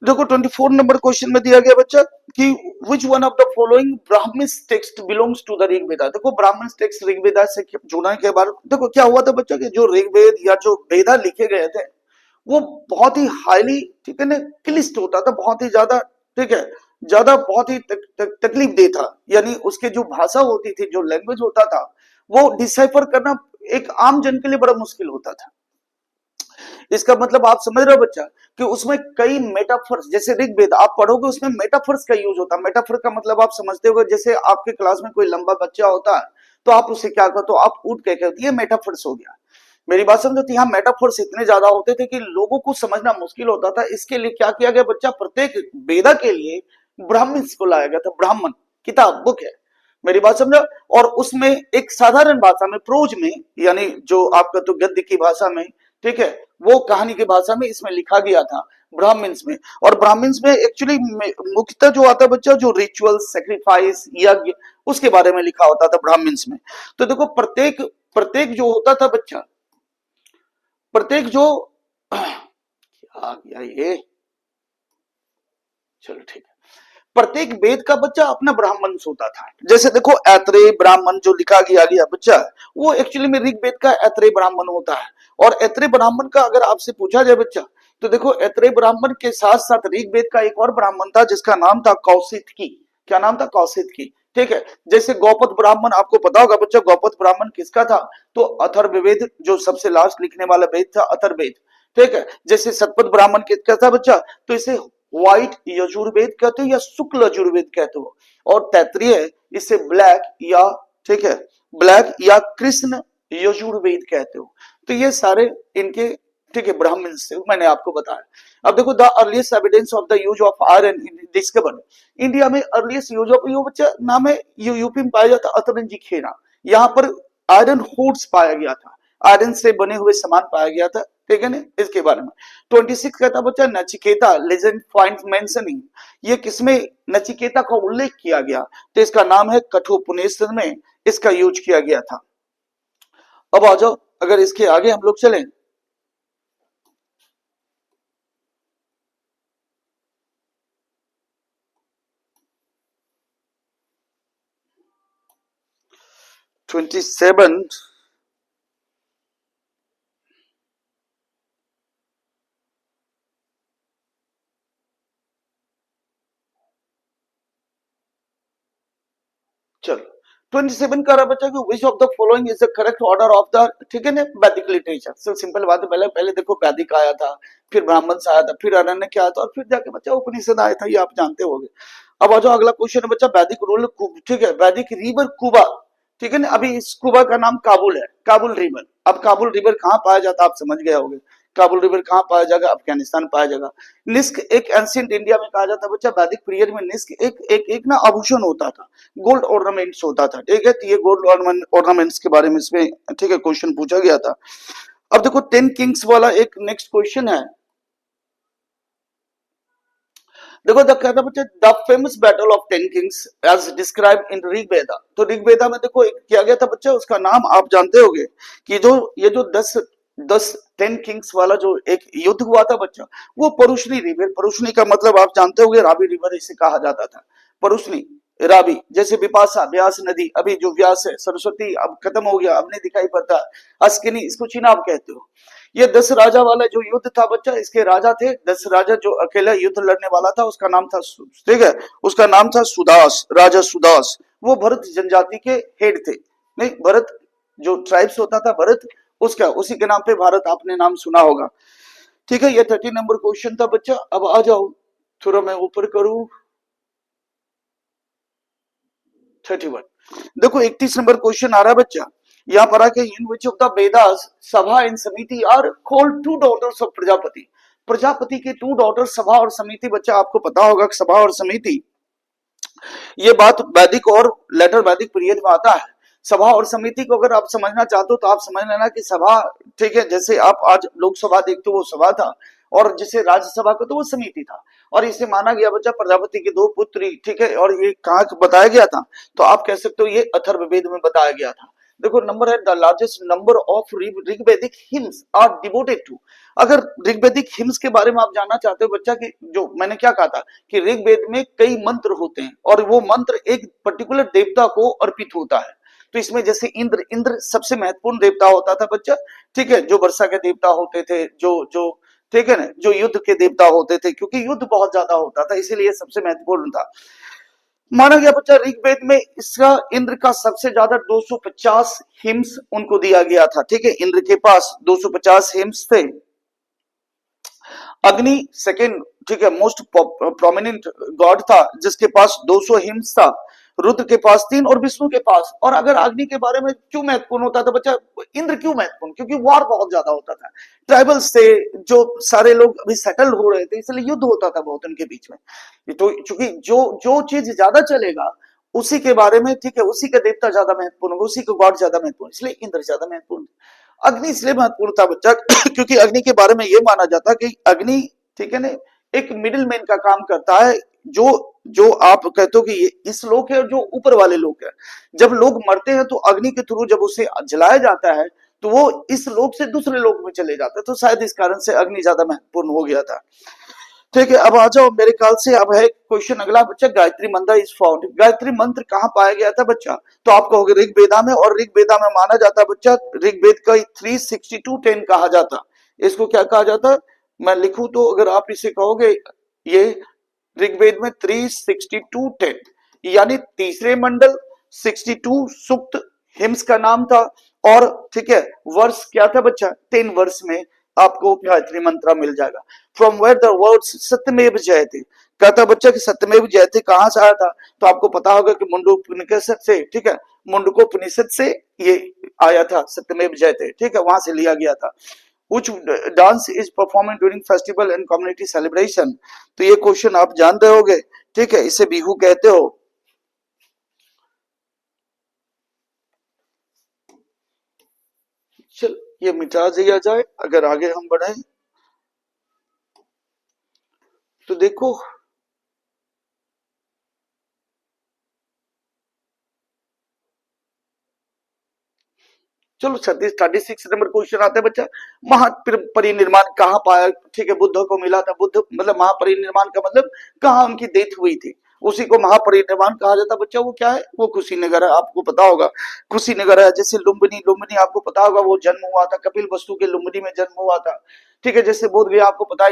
[SPEAKER 1] देखो 24 नंबर क्वेश्चन में दिया गया बच्चा कि which one of the following Brahmanas text belongs to the Rigveda. देखो ब्राह्मण्स टेक्स्ट ऋग्वेदा से जुड़ने के बाद देखो क्या हुआ था बच्चा कि जो ऋग्वेद या जो वेदा लिखे गए थे वो बहुत ही हाईली, ठीक है ना, क्लिष्ट होता था, बहुत ही ज्यादा, ठीक है, ज्यादा बहुत ही तकलीफ दे था, यानी उसके जो भाषा होती थी, जो लैंग्वेज होता था, वो डिसाइफर करना एक आम जन के लिए बड़ा मुश्किल होता था। इसका मतलब आप समझ रहे हो बच्चा कि उसमें कई मेटाफर्स, जैसे ऋग्वेद आप पढ़ोगे उसमें मेटाफर्स का यूज होता है। मेटाफर का मतलब आप समझते हो, जैसे आपके क्लास में कोई लंबा बच्चा होता है तो आप उसे क्या कहते हो, आप ऊट कह कहते, ये मेटाफर्स हो गया। मेरी बात समझो, यहाँ मेटाफर्स इतने ज्यादा होते थे कि लोगों को समझना मुश्किल होता था। इसके लिए क्या किया गया बच्चा, प्रत्येक वेदा के लिए ब्राह्मण्स को लाया गया था। ब्राह्मण किताब बुक है, मेरी बात समझो, और उसमें एक साधारण भाषा में, प्रोज में, यानी जो आपका तो गद्य की भाषा में, ठीक है, वो कहानी की भाषा में इसमें लिखा गया था ब्राह्मण्स में। और ब्राह्मण्स में एक्चुअली मुख्यतः जो आता है बच्चा, जो रिचुअल, सेक्रीफाइस, यज्ञ, उसके बारे में लिखा होता था ब्राह्मण्स में। तो देखो प्रत्येक प्रत्येक जो होता था बच्चा, प्रत्येक जो क्या गया ये, चलो ठीक है, प्रत्येक वेद का बच्चा अपना ब्राह्मण होता था। जैसे देखो ऐत्रेय ब्राह्मण जो लिखा गया बच्चा, वो एक्चुअली में ऋग्वेद का ऐत्रेय ब्राह्मण होता है। और ऐत्रेय ब्राह्मण का अगर आपसे पूछा जाए बच्चा, तो देखो ऐत्रेय ब्राह्मण के साथ साथ ऋग्वेद का एक और ब्राह्मण था जिसका नाम था कौशितकी। क्या नाम था? कौशितकी। ठीक है, जैसे गौपद ब्राह्मण, आपको पता होगा बच्चा गौपद ब्राह्मण किसका था? तो अथर्ववेद, जो सबसे लास्ट लिखने वाला वेद था अथर्ववेद। ठीक है, जैसे सतपथ ब्राह्मण किसका था बच्चा? तो इसे व्हाइट यजुर्वेद कहते हो या शुक्ल यजुर्वेद कहते हो। और तैत्रीय इसे ब्लैक या, ठीक है, ब्लैक या कृष्ण यजुर्वेद कहते हो। तो ये सारे इनके, ठीक है, ब्राह्मण से मैंने आपको बताया। अब देखो, the earliest evidence of the use of iron discover India में। अर्लीस्ट यूज ऑफ, यो बच्चा नाम है, यूपी में पाया जाता अतरंजी खेड़ा। यहाँ पर आयरन होर्स पाया गया था, आयरन से बने हुए सामान पाया गया था। ठीक है ना, इसके बारे में 26 कहता बच्चा नचिकेता लेजेंड फाइंड्स मेंशनिंग, ये किसमें नचिकेता का उल्लेख किया गया? तो इसका नाम है कठोपनिषद में इसका यूज किया गया था। अब आ जाओ, अगर इसके आगे हम लोग चलें, ट्वेंटी सेवन, चलो 27 कह रहा बच्चा कि विच of the following is the correct order of the, ठीक है ना, वैदिक लिटरेचर। सो सिंपल बात है, पहले पहले देखो वैदिक आया था, फिर ब्राह्मण से आया था, फिर अरण्य क्या आया था, और फिर जाके बच्चा उपनिषद आया था, ये आप जानते होंगे। अब आ जाओ, अगला क्वेश्चन है बच्चा वैदिक रूल, ठीक है, वैदिक रिवर कुबा। ठीक है ना, अभी इस कुबा का नाम काबुल है, काबुल रिवर। अब काबुल रिवर कहाँ पाया जाता है आप समझ गए होंगे। काबुल रिवर कहाँ पाया जाएगा? अफगानिस्तान पाया जाएगा। निस्क एक एंशिएंट इंडिया में कहा जाता है बच्चा, वैदिक पीरियड में निस्क एक एक एक ना आभूषण होता था, गोल्ड ऑर्नामेंट्स होता था। ठीक है, तो ये गोल्ड ऑर्नामेंट्स के बारे में इसमें, ठीक है, क्वेश्चन पूछा गया था। अब देखो 10 किंग्स वाला एक नेक्स्ट क्वेश्चन है। देखो कहता बच्चा the famous battle of 10 kings as describe in Rigveda. तो ऋग्वेदा में देखो एक किया गया था बच्चा, उसका नाम आप जानते होंगे कि जो ये जो 10 किंग्स वाला जो एक युद्ध हुआ था बच्चा, वो परुष्णी रिवर, परुष्णी का मतलब आप जानते होंगे रावी रिवर इसे कहा जाता था, परुष्णी रावी। जैसे विपाशा व्यास नदी, अभी जो व्यास है, सरस्वती अब खत्म हो गया, अब नहीं दिखाई पड़ता, अस्किनी इसको चिनाब कहते हो। ये 10 राजा वाला जो युद्ध था बच्चा, इसके राजा थे 10 राजा, जो अकेला युद्ध लड़ने वाला था उसका नाम था, ठीक है, उसका नाम था सुदास, राजा सुदास। वो भरत जनजाति के हेड थे। नहीं, भरत जो ट्राइब्स होता था भरत, उसका उसी के नाम पे भारत, आपने नाम सुना होगा। ठीक है, ये 30 नंबर क्वेश्चन था बच्चा। अब आ जाओ, थोड़ा मैं ऊपर करूं, 31। देखो 31 नंबर क्वेश्चन आ रहा है बच्चा, यहाँ पर आके in which of the Vedas sabha and samiti are called two daughters of Prajapati. Prajapati के 2 डॉटर सभा और समिति, बच्चा आपको पता होगा कि सभा और समिति, ये बात वैदिक और लेटर वैदिक पीरियड में आता है। सभा और समिति को अगर आप समझना चाहते हो तो आप समझ लेना कि सभा, ठीक है, जैसे आप आज लोकसभा देखते हो वो सभा था, और जैसे राज्यसभा को तो वो समिति था। और इसे माना गया बच्चा प्रजापति के 2 पुत्री, ठीक है, और ये कहाँ बताया गया था? तो आप कह सकते हो ये अथर्ववेद में बताया गया था। देखो नंबर है the largest number of Rigvedic hymns are devoted to. अगर ऋग्वेदिक हिम्स के बारे में आप जानना चाहते हो बच्चा, कि जो मैंने क्या कहा था कि ऋग्वेद में कई मंत्र होते हैं और वो मंत्र एक पर्टिकुलर देवता को अर्पित होता है। तो इसमें जैसे इंद्र, इंद्र सबसे महत्वपूर्ण देवता होता था बच्चा। ठीक है, जो वर्षा के देवता होते थे, जो जो ठीक है ना, जो युद्ध के देवता होते थे, क्योंकि युद्ध बहुत ज्यादा होता था इसीलिए सबसे महत्वपूर्ण था। माना गया बच्चा ऋग्वेद में इसका, इंद्र का सबसे ज्यादा 250 हिम्स उनको दिया गया था। ठीक है, इंद्र के पास 250 हिम्स थे। अग्नि सेकेंड, ठीक है, मोस्ट प्रोमिनेंट गॉड था जिसके पास 200 हिम्स था। रुद्र के पास 3 और विष्णु के पास। और अगर अग्नि के बारे में क्यों महत्वपूर्ण होता था बच्चा, इंद्र क्यों महत्वपूर्ण? क्योंकि वार बहुत ज्यादा होता था, ट्राइबल्स थे, जो सारे लोग अभी सेटल हो रहे थे, इसलिए युद्ध होता था बहुत उनके बीच में। तो चूंकि जो जो चीज ज्यादा चलेगा उसी के बारे में, ठीक है, उसी का देवता ज्यादा महत्वपूर्ण होगा, उसी का गॉड ज्यादा महत्वपूर्ण, इसलिए इंद्र ज्यादा महत्वपूर्ण। अग्नि इसलिए महत्वपूर्ण था बच्चा क्योंकि अग्नि के बारे में यह माना जाता कि अग्नि, ठीक है ना, एक मिडिल मैन का काम करता है। जो जो आप कहते हो कि ये इस लोक है और जो ऊपर वाले लोक है, जब लोग मरते हैं तो अग्नि के थ्रू जब उसे जलाया जाता है तो वो इस लोक से दूसरे लोक में चले जाते हैं। तो शायद इस कारण से अग्नि ज्यादा महत्वपूर्ण हो गया था। ठीक है, अब आ जाओ मेरे ख्याल से। अब है क्वेश्चन अगला बच्चा, गायत्री मंत्र इज फाउंड, गायत्री मंत्र कहाँ पाया गया था बच्चा? तो आप कहोगे ऋग्वेदा में, और ऋग्वेदा में माना जाता बच्चा ऋग्वेद का 362:10 कहा जाता। इसको क्या कहा जाता? मैं लिखूं तो अगर आप इसे कहोगे, ये ऋग्वेद में 362:10 यानी तीसरे मंडल 62 सूक्त हिम्स का नाम था। और ठीक है, वर्ष क्या था बच्चा? 10 वर्ष में आपको गायत्री मंत्र मिल जाएगा। फ्रॉम वेयर द वर्ड्स सत्यमेव जयते, कहता बच्चा कि सत्यमेव जयते कहां से आया था? तो आपको पता होगा कि मुंडकोपनिषद से, ठीक है, मुंडकोपनिषद से ये आया था सत्यमेव जयते, ठीक है, वहां से लिया गया था। Which dance is performed during festival and community celebration? तो ये क्वेश्चन आप जानते होगे, ठीक है, इसे बिहू कहते हो। चल ये मिटा दिया जाए, अगर आगे हम बढ़े तो देखो चलो 36 नंबर क्वेश्चन आता है बच्चा, महापरिनिर्वाण कहाँ पाया? ठीक है, बुद्ध को मिला था। बुद्ध मतलब महापरिनिर्वाण का मतलब कहाँ उनकी डेथ हुई थी, उसी को महापरिनिर्वाण कहा जाता बच्चा। वो क्या है? वो कुशीनगर है, आपको पता होगा कुशीनगर है। जैसे लुम्बिनी, लुम्बिनी आपको पता होगा वो जन्म हुआ था कपिल वस्तु के लुम्बिनी में जन्म हुआ था। ठीक है, जैसे बोध गया आपको पता है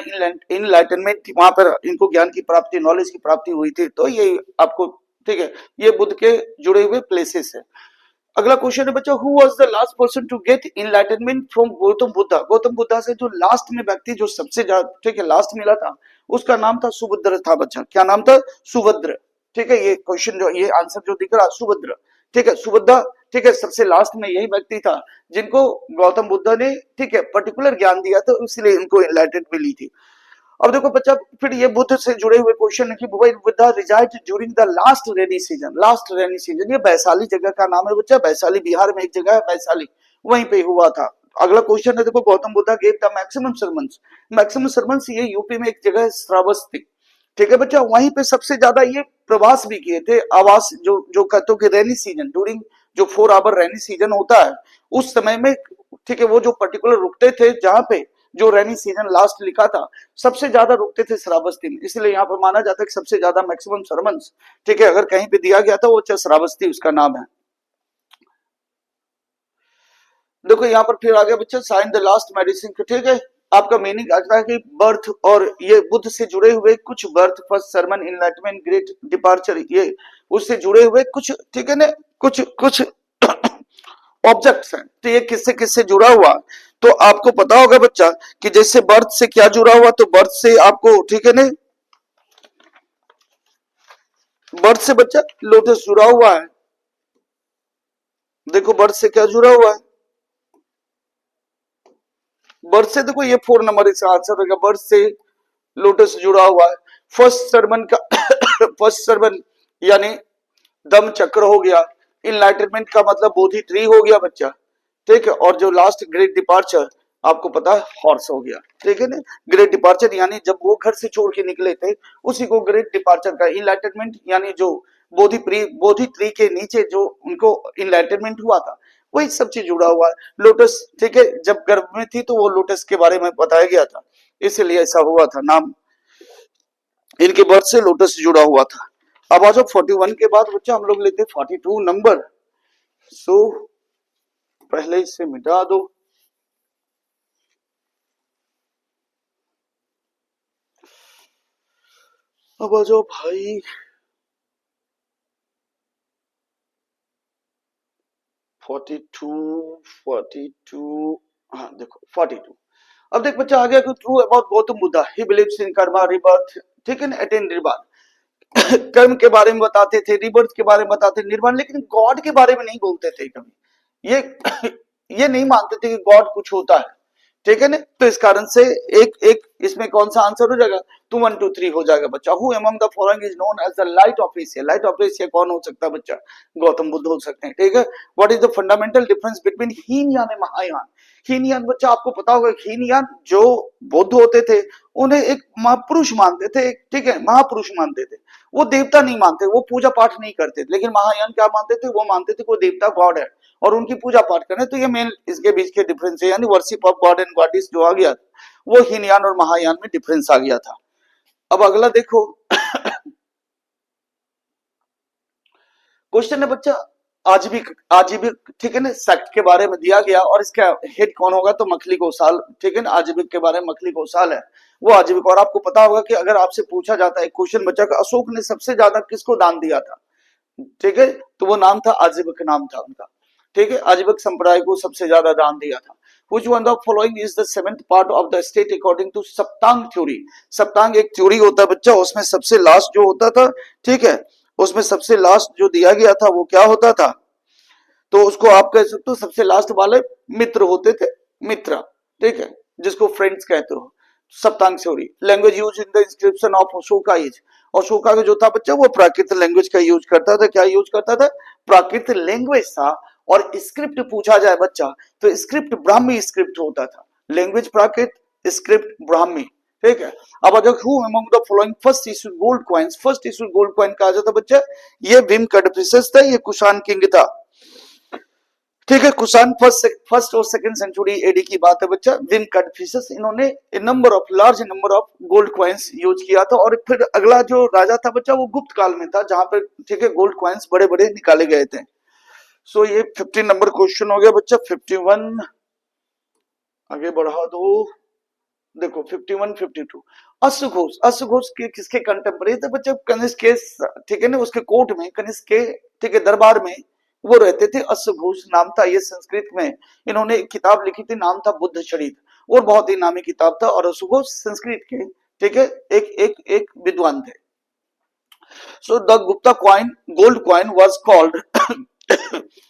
[SPEAKER 1] इनलाइटनमेंट, वहां पर इनको ज्ञान की प्राप्ति, नॉलेज की प्राप्ति हुई थी। तो ये आपको, ठीक है, ये बुद्ध के जुड़े हुए प्लेसेस है। अगला क्वेश्चन है बच्चा, who was the last person to get enlightenment from Gautam Buddha? Gautam Buddha से जो लास्ट में व्यक्ति जो सबसे ज्यादा, ठीक है, लास्ट मिला था, उसका नाम था सुभद्र था बच्चा। क्या नाम था? सुभद्र। ठीक है, ये क्वेश्चन जो, ये आंसर जो दिख रहा है सुभद्र, ठीक है, सुभद्रा, ठीक है, सबसे लास्ट में यही व्यक्ति था जिनको गौतम बुद्ध ने, ठीक है, पर्टिकुलर ज्ञान दिया था, इसलिए इनको इनलाइटनमेंट मिली थी। अब देखो बच्चा, फिर ये बुद्ध से जुड़े हुए क्वेश्चन है कि Buddha resided during the last rainy season. Last rainy season, ये वैशाली जगह का नाम है बच्चा, वैशाली बिहार में एक जगह है वैशाली, वहीं पे हुआ था। अगला क्वेश्चन है देखो, Gautam Buddha gave the maximum sermons. Maximum sermons ये यूपी में एक जगह है श्रावस्ती, ठीक है बच्चा, वहीं पे सबसे ज्यादा ये प्रवास भी किए थे, आवास जो जो कहते हो कि रेनी सीजन, ड्यूरिंग जो 4 आवर रेनी सीजन होता है उस समय में, ठीक है, वो जो पर्टिकुलर रुकते थे जहां पे जो रेनी सीजन लास्ट लिखा था, सबसे ज्यादा रुकते थे श्रावस्ती में, इसलिए यहाँ पर माना जाता है कि सबसे ज्यादा मैक्सिमम सरमन्स, ठीक है, अगर कहीं पे दिया गया था वो श्रावस्ती उसका नाम है। देखो यहाँ पर फिर आ गया बच्चा, साइन द लास्ट मेडिसिन, ठीक है, आपका मीनिंग आता है कि बर्थ, और ये बुद्ध से जुड़े हुए कुछ birth, first sermon, enlightenment, great departure, ये उससे जुड़े हुए कुछ, ठीक है ना, कुछ कुछ ऑब्जेक्ट्स हैं। तो ये किससे किससे जुड़ा हुआ? तो आपको पता होगा बच्चा कि जैसे बर्थ से क्या जुड़ा हुआ, तो बर्थ से आपको, ठीक है ना, बर्थ से बच्चा लोटस जुड़ा हुआ है। देखो बर्थ से क्या जुड़ा हुआ है, बर्थ से, देखो ये 4 नंबर इसका आंसर होगा, बर्थ से लोटस जुड़ा हुआ है। फर्स्ट सरमन का फर्स्ट सरमन यानी दम चक्र हो गया, इनलाइटनमेंट का मतलब बोधि ट्री हो गया बच्चा, ठीक है, और जो लास्ट ग्रेट डिपार्चर आपको पता है हॉर्स हो गया, ठीक है ना। ग्रेट डिपार्चर यानी जब वो घर से छोड़ के निकले थे उसी को ग्रेट डिपार्चर का, इनलाइटनमेंट यानी जो बोधि ट्री के नीचे जो उनको इनलाइटनमेंट हुआ था, वही सब चीज जुड़ा हुआ है। लोटस, ठीक है, जब गर्भ में थी तो वो लोटस के बारे में बताया गया था, इसलिए ऐसा हुआ था, नाम इनके बर्थ से लोटस जुड़ा हुआ था। अब आ जाओ 41 के बाद बच्चा हम लोग लेते 42 नंबर, सो पहले इसे मिटा दो। अब आ जाओ भाई 42, हाँ देखो 42। अब देख बच्चा आ गया कि true about Gautam Buddha, he believes in Karma rebirth, ठीक है ना, अटेन निर्वाण। कर्म के बारे में बताते थे, रिबर्थ के बारे में बताते थे, निर्वाण, लेकिन गॉड के बारे में नहीं बोलते थे कभी। ये ये नहीं मानते थे कि गॉड कुछ होता है, ठीक है ना। तो इस कारण से एक एक इसमें कौन सा आंसर हो जाएगा? 2 1 2 3 हो जाएगा बच्चा। Who among the following is known as the light of Asia? Light of Asia कौन हो सकता है बच्चा? गौतम बुद्ध हो सकते हैं, ठीक है। What is the fundamental difference between Hinayana and Mahayana? Hinayana बच्चा आपको पता होगा, हीनयान जो बौद्ध होते थे उन्हें एक महापुरुष मानते थे, ठीक है, महापुरुष मानते थे, वो देवता नहीं मानते, वो पूजा पाठ नहीं करते थे। लेकिन महायान क्या मानते थे? वो मानते थे कोई देवता गॉड है और उनकी पूजा पाठ करें। तो ये मेन इसके बीच के डिफरेंस है, यानी worship of God and goddess जो आ गया वो हीनयान और महायान में डिफरेंस आ गया था। अब अगला देखो क्वेश्चन है बच्चा, आजीविक आजीविक, ठीक है ना, सेक्ट के बारे में दिया गया और इसका हेड कौन होगा, तो मखली गोसाल, ठीक है ना, आजीविक के बारे में मखली गोसाल है वो आजीविक। और आपको पता होगा कि अगर आपसे पूछा जाता है क्वेश्चन बच्चा का, अशोक ने सबसे ज्यादा किसको दान दिया था, ठीक है, तो वो नाम था आजीविक, नाम था उनका, ठीक है, आजीविक संप्रदाय को सबसे ज्यादा दान दिया था। Which one of the following is the seventh part of the state according to saptang theory. सप्तांग एक थ्योरी होता है बच्चा, उसमें सबसे लास्ट जो होता था, ठीक है, उसमें सबसे लास्ट जो दिया गया था वो क्या होता था, तो उसको आप कह सकते हो सबसे लास्ट वाले मित्र होते थे, मित्र, ठीक है, जिसको फ्रेंड्स कहते हो। Saptang theory. Language use in the inscription of Ashoka is, Ashoka का जो था बच्चा वो प्राकृत लैंग्वेज का यूज करता था। क्या यूज करता था, प्राकृत लैंग्वेज था। और स्क्रिप्ट पूछा जाए बच्चा तो स्क्रिप्ट ब्राह्मी स्क्रिप्ट होता था, लैंग्वेज प्राकृत, स्क्रिप्ट ब्राह्मी, ठीक है। अब अगर who among the following first issued gold coins, first issued gold coin कहा जाता बच्चा, ये भीम कडफिसेस था, ये कुषाण किंग था, ठीक है। कुषाण फर्स्ट और सेकंड सेंचुरी एडी की बात है बच्चा। विम कडफिसेस, इन्होंने number of large number of gold coins use किया था। और फिर अगला जो राजा था बच्चा वो गुप्त काल में था, जहां पर, ठीक है, गोल्ड कॉइन्स बड़े बड़े निकाले गए थे। सो ये 15 नंबर क्वेश्चन हो गया बच्चा। 51 आगे बढ़ा दो, देखो 51 52 अश्वघोष, अश्वघोष के किसके कंटेम्परेरी थे बच्चे, कनिष्क के, ठीक है ना, उसके कोर्ट में, कनिष्क के, ठीक है, दरबार में वो रहते थे। अश्वघोष नाम था, ये संस्कृत में इन्होंने एक किताब लिखी थी, नाम था बुद्ध चरित, और बहुत ही नामी किताब था। और अश्वघोष संस्कृत के, ठीक है, एक विद्वान थे। So the Gupta coin, gold coin was called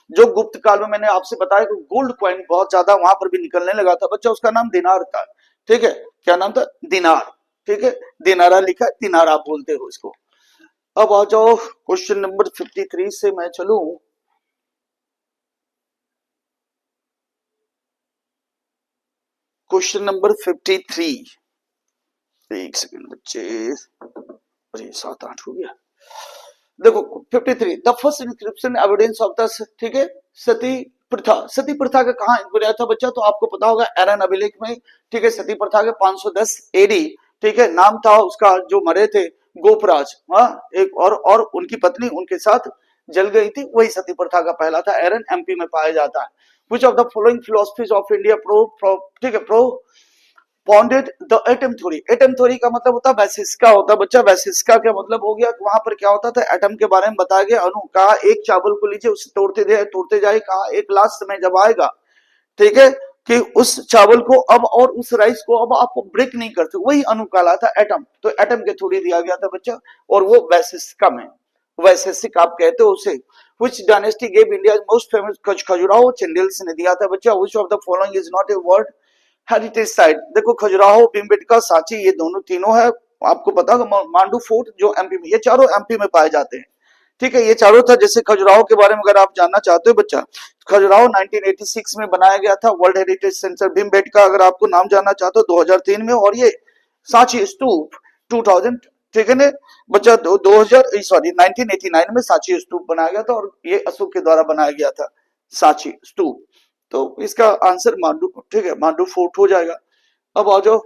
[SPEAKER 1] जो गुप्त काल में मैंने आपसे बताया कि गोल्ड कॉइन बहुत ज्यादा वहां पर भी निकलने लगा था बच्चा, उसका नाम दिनार था, ठीक है। क्या नाम था, दिनार, ठीक है, दिनारा लिखा है, दिनार आप बोलते हो इसको। अब आ जाओ क्वेश्चन नंबर 53 से मैं चलूं। क्वेश्चन नंबर 53, एक सेकंड बच्चे, अरे 7 8 हो गया। देखो 53, the first inscription evidence of the, ठीक है, सती प्रथा, सती प्रथा का कहां बना था बच्चा, तो आपको पता होगा एरन अभिलेख में, ठीक है, सती प्रथा के 510 एडी, ठीक है, नाम था उसका, जो मरे थे गोपराज, हाँ, एक और उनकी पत्नी उनके साथ जल गई थी, वही सती प्रथा का पहला था। एरन एमपी में पाया जाता है। Which of the following philosophies of India ठीक है, pro founded the atom theory. Atom theory का मतलब होता है वैशिष्का होता है बच्चा। वैशिष्का का मतलब हो गया, वहां पर क्या होता था, एटम के बारे में बताया गया। अणु कहा एक चावल को लीजिए, उसे तोड़ते जाए, कहा एक लास्ट समय जब आएगा, ठीक है, कि उस चावल को अब और उस राइस को अब आप ब्रेक नहीं करते, वही अणु कहलाता एटम। तो एटम के थ्योरी दिया गया था बच्चा, और वो वैशिष्का में, वैशेषिक आप कहते हो उसे। Which dynasty gave India most famous Khajuraho चंदेल्स ने दिया था बच्चा। Which of the following is not a world heritage site. देखो खजुराहो, भीमबेटका, सांची, ये दोनों तीनों है। आपको पता है मांडू फोर्ट जो एमपी में, ये चारों एमपी में पाए जाते हैं, ठीक है, ये चारों था। जैसे खजुराहो के बारे में अगर आप जानना चाहते हो बच्चा, खजुराहो 1986 में बनाया गया था, वर्ल्ड हेरिटेज सेंटर। भीमबेटका अगर आपको नाम जानना चाहते हो 2003 में। और ये सांची स्तूप 2000, ठीक है ना बच्चा, 2000 सॉरी 1989 में सांची स्तूप बनाया गया था, और ये अशोक के द्वारा बनाया गया था सांची स्तूप। तो इसका आंसर मांडू, ठीक है, मांडू फोर्ट हो जाएगा। अब आ जाओ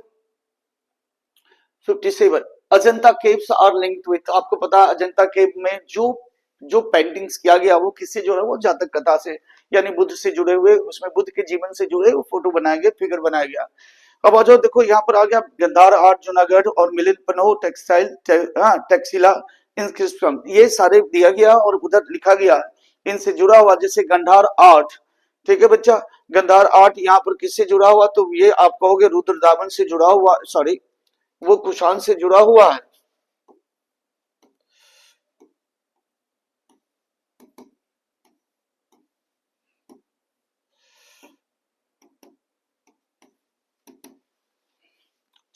[SPEAKER 1] 57, Ajanta caves are linked with. आपको पता है अजंता केव में जो पेंटिंग्स किया गया वो किससे जुड़ा, वो जातक कथा से, यानी बुद्ध से जुड़े हुए, उसमें बुद्ध के जीवन से जुड़े वो फोटो बनाया गया, फिगर बनाया गया। अब आ जाओ, देखो यहाँ पर आ गया गंधार आर्ट जूनागढ़ और मिलिंद पन्हो टेक्सटाइल, टेक्सिला इंस्क्रिप्शन, ये सारे दिया गया और उधर लिखा गया इनसे जुड़ा हुआ। जैसे गंधार आर्ट, ठीक है बच्चा, गंधार आर्ट यहाँ पर किससे जुड़ा हुआ, तो ये आप कहोगे रुद्रदामन से जुड़ा हुआ, सॉरी वो कुषाण से जुड़ा हुआ है।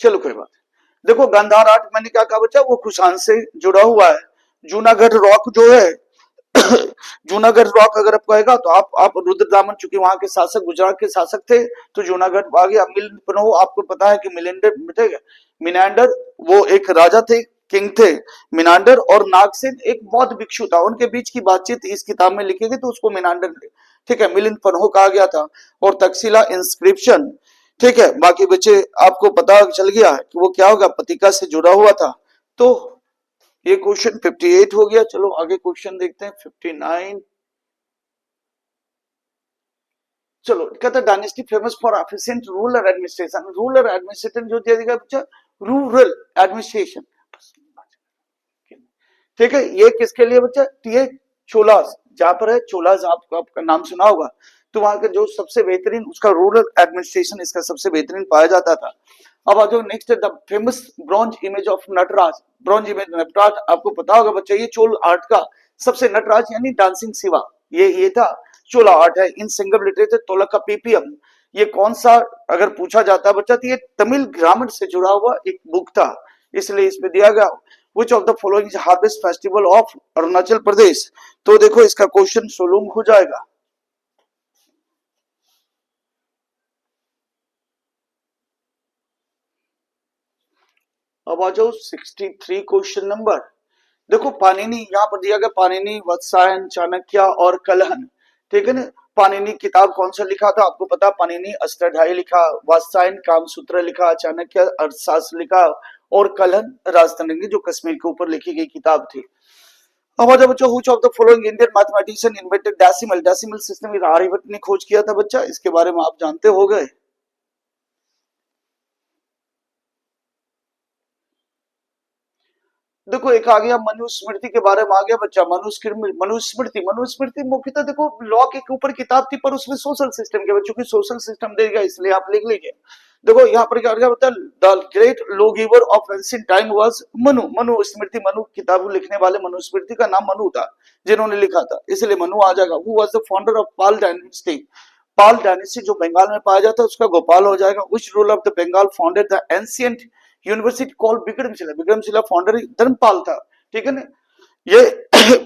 [SPEAKER 1] चलो कोई बात। देखो गांधार आर्ट मैंने क्या कहा बच्चा, वो कुषाण से जुड़ा हुआ है। जूनागढ़ रॉक जो है जूनागढ़ रॉक अगर आप कहेगा तो आप रुद्रदामन, चूंकि वहां के शासक गुजरात के शासक थे, तो जूनागढ़ आ गया। मिलिंद पन्हो, आपको पता है कि मिनांडर वो एक राजा थे, किंग थे। मिनांडर और नागसेन एक बौद्ध भिक्षु था, उनके बीच की बातचीत इस किताब में लिखी गई, तो उसको मिनांडर, ठीक है, मिलिंद पन्हो कहा गया था। और तक्षशिला इंस्क्रिप्शन, ठीक है, बाकी बच्चे आपको पता चल गया कि वो क्या होगा, पतिका से जुड़ा हुआ था। तो ये क्वेश्चन 58 हो गया। चलो आगे क्वेश्चन देखते हैं 59। चलो कहता है dynasty famous for efficient rural administration. Rural administration जो दिया बच्चा, रूरल एडमिनिस्ट्रेशन, ठीक है। ये किसके लिए बच्चा, ये चोलास, जहां पर है चोलास, आपका नाम सुना होगा। तो वहां का जो सबसे बेहतरीन उसका रूरल एडमिनिस्ट्रेशन इसका सबसे बेहतरीन पाया जाता था। अब आ जाओ next, the famous bronze image of Nataraja. Bronze image Nataraja आपको पता होगा बच्चा, ये चोल आर्ट का सबसे, नटराज यानी डांसिंग शिवा, ये था चोला आर्ट है। इन सिंगल लिटरेचर तोलक का पीपीएम, ये कौन सा अगर पूछा जाता है बच्चा तो ये तमिल ग्रामर से जुड़ा हुआ एक बुक था, इसलिए इसमें दिया गया। Which of the following is harvest festival of Arunachal Pradesh. तो देखो इसका क्वेश्चन सोलूम हो जाएगा। अब आ जाओ 63 क्वेश्चन नंबर। देखो पाणिनि यहाँ पर दिया गया, पाणिनि, वत्सायन, चाणक्य और कलहन, ठीक है ना। पाणिनि किताब कौन सा लिखा था आपको पता, पाणिनि अष्टाध्यायी लिखा, वत्सायन कामसूत्र लिखा, चाणक्य अर्थशास्त्र लिखा और कलहन राजतरंगी जो कश्मीर के ऊपर लिखी गई किताब थी। अब आजा बच्चा, which of the following Indian mathematician invented decimal. Decimal system Aryabhatta ने खोज किया था बच्चा, इसके बारे में आप जानते हो गए। देखो एक आ गया मनुस्मृति के बारे में आ गया बच्चा, मनुस्मृति। मनुस्मृति मुख्यतः देखो लॉ के ऊपर किताब थी, पर उसमें सोशल सिस्टम के बच्चों की सोशल सिस्टम देगा, इसलिए आप लिख लीजिए। देखो यहाँ पर क्या गया बता, the great law giver of ancient time was Manu. Manusmriti, Manu किताब लिखने वाले मनुस्मृति का नाम मनु था, जिन्होंने लिखा था, इसलिए मनु आ जाएगा। Who was the founder of Pal dynasty. Pal dynasty जो बंगाल में पाया जाता है उसका गोपाल हो जाएगा। Which rule of the Bengal founded the ancient university called Vikramashila. Vikramashila founder Dharmapal था, ठीक है ना। ये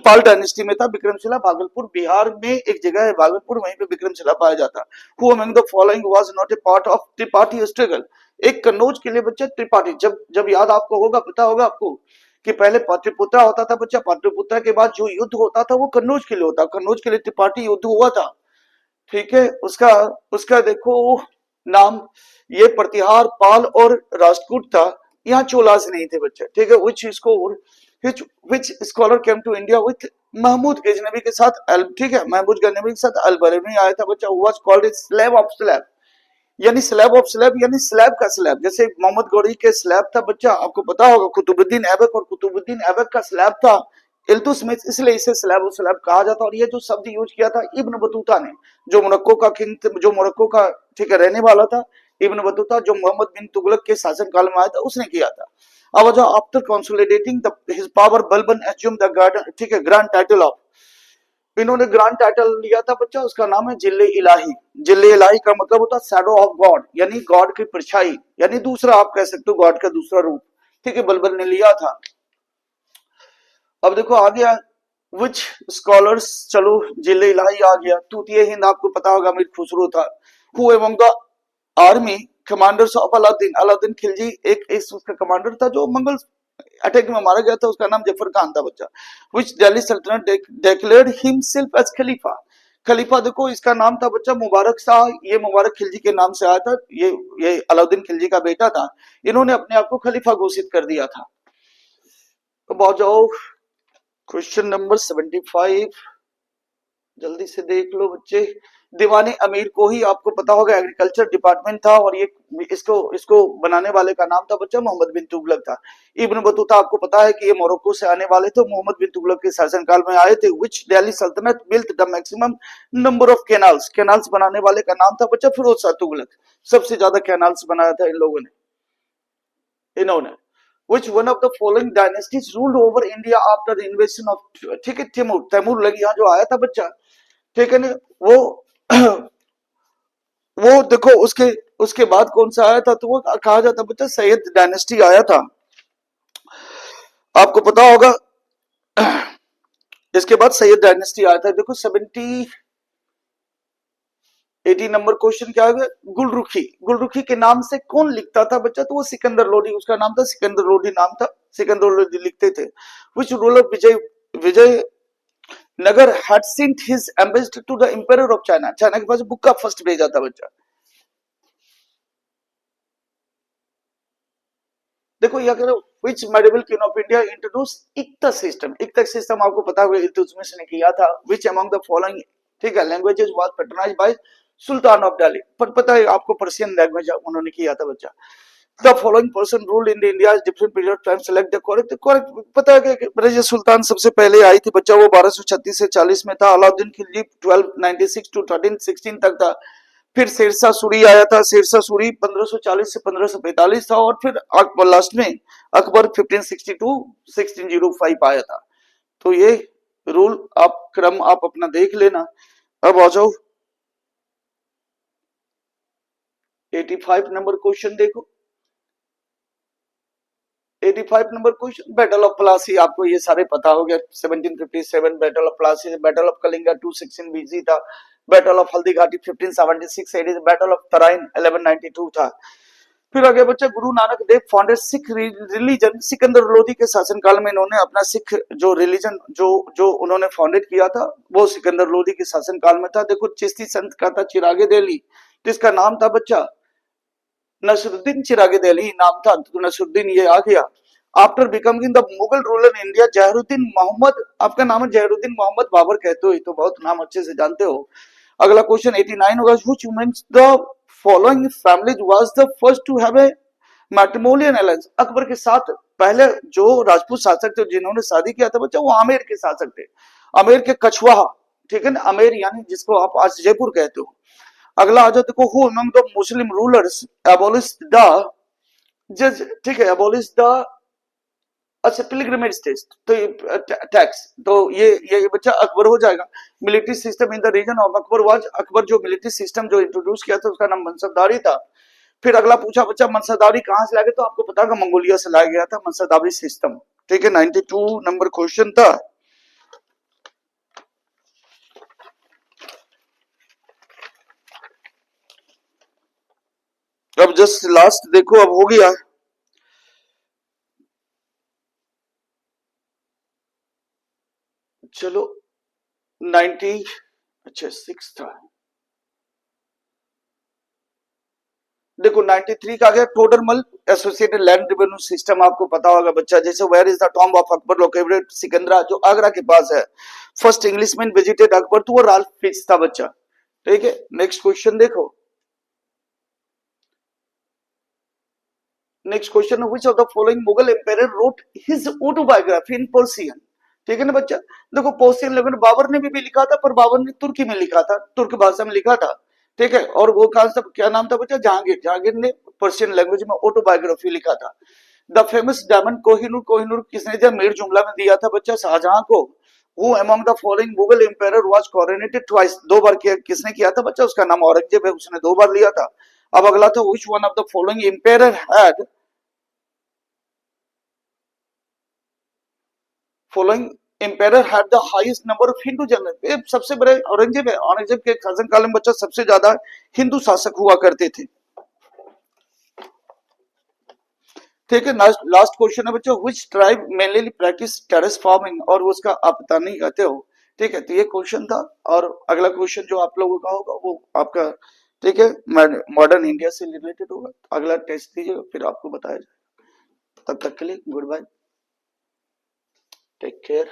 [SPEAKER 1] पाल डायनेस्टी में था। विक्रमशिला भागलपुर बिहार में एक जगह है भागलपुर, वहीं पे विक्रमशिला पाया जाता। Who among the following was not a part of Tripathi struggle. एक कन्नौज के लिए बच्चा त्रिपाठी, जब जब याद आपको होगा, पता होगा आपको कि पहले पाटलिपुत्रा होता था बच्चा, पाटलिपुत्रा के बाद जो युद्ध होता था वो कन्नौज के लिए होता, कन्नौज के लिए त्रिपाठी युद्ध हुआ था, ठीक है। उसका उसका देखो नाम, ये प्रतिहार, पाल और राष्ट्रकूट था। यहाँ चोलास नहीं थे बच्चे, ठीक है। Which scholar came to India with Mahmud Ghaznavi के साथ, ठीक है, महमूद गजनबी के साथ अल-बरेनी आया था बच्चा। Was called slab of slab, यानी स्लैब ऑफ स्लैब यानी स्लैब का स्लैब, जैसे मोहम्मद गौरी के स्लैब था बच्चा, आपको पता होगा कुतुबुद्दीन ऐबक, और कुतुबुद्दीन ऐबक का स्लैब था इल्तुतमिश, इसलिए इसे स्लैब ऑफ स्लैब कहा जाता। और ये जो शब्द यूज किया था इब्न बतूता ने, जो मोरक्को का किंग, जो मोरक्को का, ठीक है, रहने वाला था, इब्न बतूता, जो मोहम्मद बिन तुगलक के शासनकाल में आया था, उसने किया था। अब जो after consolidating his power Balban assume the garden, ठीक है, ग्रैंड टाइटल ऑफ, इन्होंने ग्रांड टाइटल लिया था बच्चा, उसका नाम है जिले इलाही। जिले इलाही का मतलब होता है शैडो ऑफ गॉड, यानी गॉड की परछाई, यानी दूसरा आप कह सकते हो गॉड का दूसरा रूप, ठीक है, बलबल ने लिया था। अब देखो आ गया विच स्कॉलर्स, चलो जिले इलाही आ गया। तूतिए हिंद आपको पता होगा अमीर खुसरो था। Who among the army commanders of Alauddin. Alauddin Khilji एक उसका कमांडर था जो मंगल अटैक में मारा गया था, उसका नाम जफर खान था बच्चा। विच दिल्ली सल्तनत डिक्लेयर्ड हिमसेल्फ एज खलीफा। खलीफा देखो इसका नाम था बच्चा मुबारक शाह, ये मुबारक खिलजी के नाम से आया था, ये अलाउद्दीन खिलजी का बेटा था, इन्होंने अपने आप को खलीफा घोषित कर दिया था। अब आ जाओ क्वेश्चन नंबर 75, जल्दी से देख लो बच्चे। दीवाने अमीर को ही आपको पता होगा एग्रीकल्चर डिपार्टमेंट था, और ये इसको इसको बनाने वाले का नाम था बच्चा मोहम्मद बिन तुगलक था। इब्न बतूता आपको पता है कि ये मोरक्को से आने वाले थे, मोहम्मद बिन तुगलक के शासनकाल में आए थे। विच दिल्ली सल्तनत built the maximum number of canals. Canals बनाने वाले का नाम था बच्चा फिरोज शाह तुगलक, सबसे ज्यादा कैनाल्स बनाया था इन लोगों ने, इन्होंने। Which one of the following dynasties ruled over India after the invasion of, ठीक है, तैमूर। तैमूर लगी यहाँ जो आया था बच्चा, ठीक है ना, वो वो देखो उसके उसके बाद कौन सा आया था, तो वो कहा जाता बच्चा सैयद डायनेस्टी आया था, आपको पता होगा। इसके बाद सैयद डायनेस्टी आया था। देखो 80 नंबर क्वेश्चन क्या है, गुलरुखी। गुलरुखी के नाम से कौन लिखता था बच्चा, तो वो सिकंदर लोडी, उसका नाम था सिकंदर लोडी, नाम था सिकंदर लोडी लिखते थे। Which ruler Vijay Vijay Nagar had sent his ambassador to the emperor of China। China के पास बुक का फर्स्ट भेजा था बच्चा। देखो ये अगर which medieval king of India introduce iqta system, इक्ता सिस्टम आपको पता होगा इल्तुतमिश ने किया था। विच अमंग द फॉलोइंग, ठीक है, languages was patronized by sultan of Delhi, पर पता है आपको पर्शियन लैंग्वेज उन्होंने किया था बच्चा। The following person ruled in India different period of time, select the correct, correct पता है कि रजिया सुल्तान सबसे पहले आई थी बच्चा, वो 1236 से 40 में था। अलाउद्दीन खिलजी 1296 टू 1316 तक था। फिर शेरशाह सूरी आया था, शेरशाह सूरी 1540 से 1545 था। और फिर अकबर लास्ट में अकबर 1562 1605 आया था। तो ये रूल आप क्रम आप अपना देख लेना। अब आ जाओ 85 नंबर क्वेश्चन देखो। 85 number question, battle of Plassey, आपको ये सारे पता हो गया। 1757 battle of Plassey, battle of Kalinga 216 BC था। Battle of Haldighati 1576 AD, battle of Tarain 1192 था। फिर आगे बच्चा गुरु नानक देव फाउंडेड सिख रिलीजन, सिकंदर लोधी के शासनकाल में इन्होंने अपना सिख जो रिलीजन जो जो उन्होंने फाउंडेड किया था वो सिकंदर लोधी के शासनकाल में था। देखो चिश्ती संत का था चिरागे दिल्ली, जिसका नाम था बच्चा नसरुद्दीन चिरागे दिल्ली नाम था, तो नसरुद्दीन ये आ गया। After becoming the Mughal ruler in India Zahiruddin Mohammad, आपका नाम है जहरुद्दीन मोहम्मद बाबर कहते हो, ये तो बहुत नाम अच्छे से जानते हो। अगला क्वेश्चन 89 होगा, which women's the following families was the first to have a matrimonial alliance, Akbar के साथ पहले जो राजपूत शासक थे जिन्होंने शादी किया था बच्चा वो आमेर के शासक थे, आमेर के कछवाहा, ठीक है ना, आमेर यानी जिसको आप आज जयपुर कहते हो। अगला आ जाओ देखो, who among the Muslim rulers abolish the जज, ठीक है, एबॉलिश द, अच्छा पिलग्रिमेज टेस्ट, तो ये टैक्स, तो ये बच्चा अकबर हो जाएगा। Military system in the reign of Akbar was, Akbar जो मिलिट्री सिस्टम जो इंट्रोड्यूस किया था उसका नाम मनसबदारी था। फिर अगला पूछा बच्चा मनसबदारी कहां से लाया गया, तो आपको पता होगा मंगोलिया से लाया गया था मनसबदारी सिस्टम, ठीक है। 92 नंबर क्वेश्चन था। अब जस्ट लास्ट देखो, अब हो गया, चलो 90, अच्छा 6 था। देखो 93 का आ गया, Todarmal associated land revenue system, आपको पता होगा बच्चा। जैसे where is the tomb of Akbar located Sikandra, जो आगरा के पास है। फर्स्ट इंग्लिशमैन विजिटेड अकबर, तो वो राल्फ फिच था बच्चा, ठीक है। नेक्स्ट क्वेश्चन देखो, next question, which of the following Mughal empire wrote his autobiography in Persian, ठीक है ना बच्चा। देखो पर्शियन लैंग्वेज बाबर ने भी लिखा था, पर बाबर ने तुर्की में लिखा था, तुर्क भाषा में लिखा था, ठीक है। और वो कौन सा क्या नाम था बच्चा, जहांगीर, जहांगीर ने पर्शियन लैंग्वेज में ऑटोबायोग्राफी लिखा था। The famous diamond Kohinoor, Kohinoor किसने दिया, मीर जुमला में दिया था बच्चा शाहजहां को। Who among the following Mughal empire was coronated twice, दो बार किया, किसने किया था बच्चा, उसका नाम औरंगजेब है, उसने 2 बार लिया था। अब अगला था, which one of the following empire had following empire had the highest number of Hindu general, ये सबसे बड़े औरंगजेब है। औरंगजेब के शासनकाल में बच्चा सबसे ज्यादा हिंदू शासक हुआ करते थे, ठीक है। लास्ट क्वेश्चन है बच्चों, which tribe mainly practice terrace farming, और उसका आप पता नहीं कहते हो, ठीक है। तो ये क्वेश्चन था। और अगला क्वेश्चन जो आप लोगों का होगा वो आपका, ठीक है, मॉडर्न इंडिया से रिलेटेड होगा। अगला टेस्ट दीजिएगा फिर आपको बताया जाएगा। तब तक के लिए गुड बाय, टेक केयर।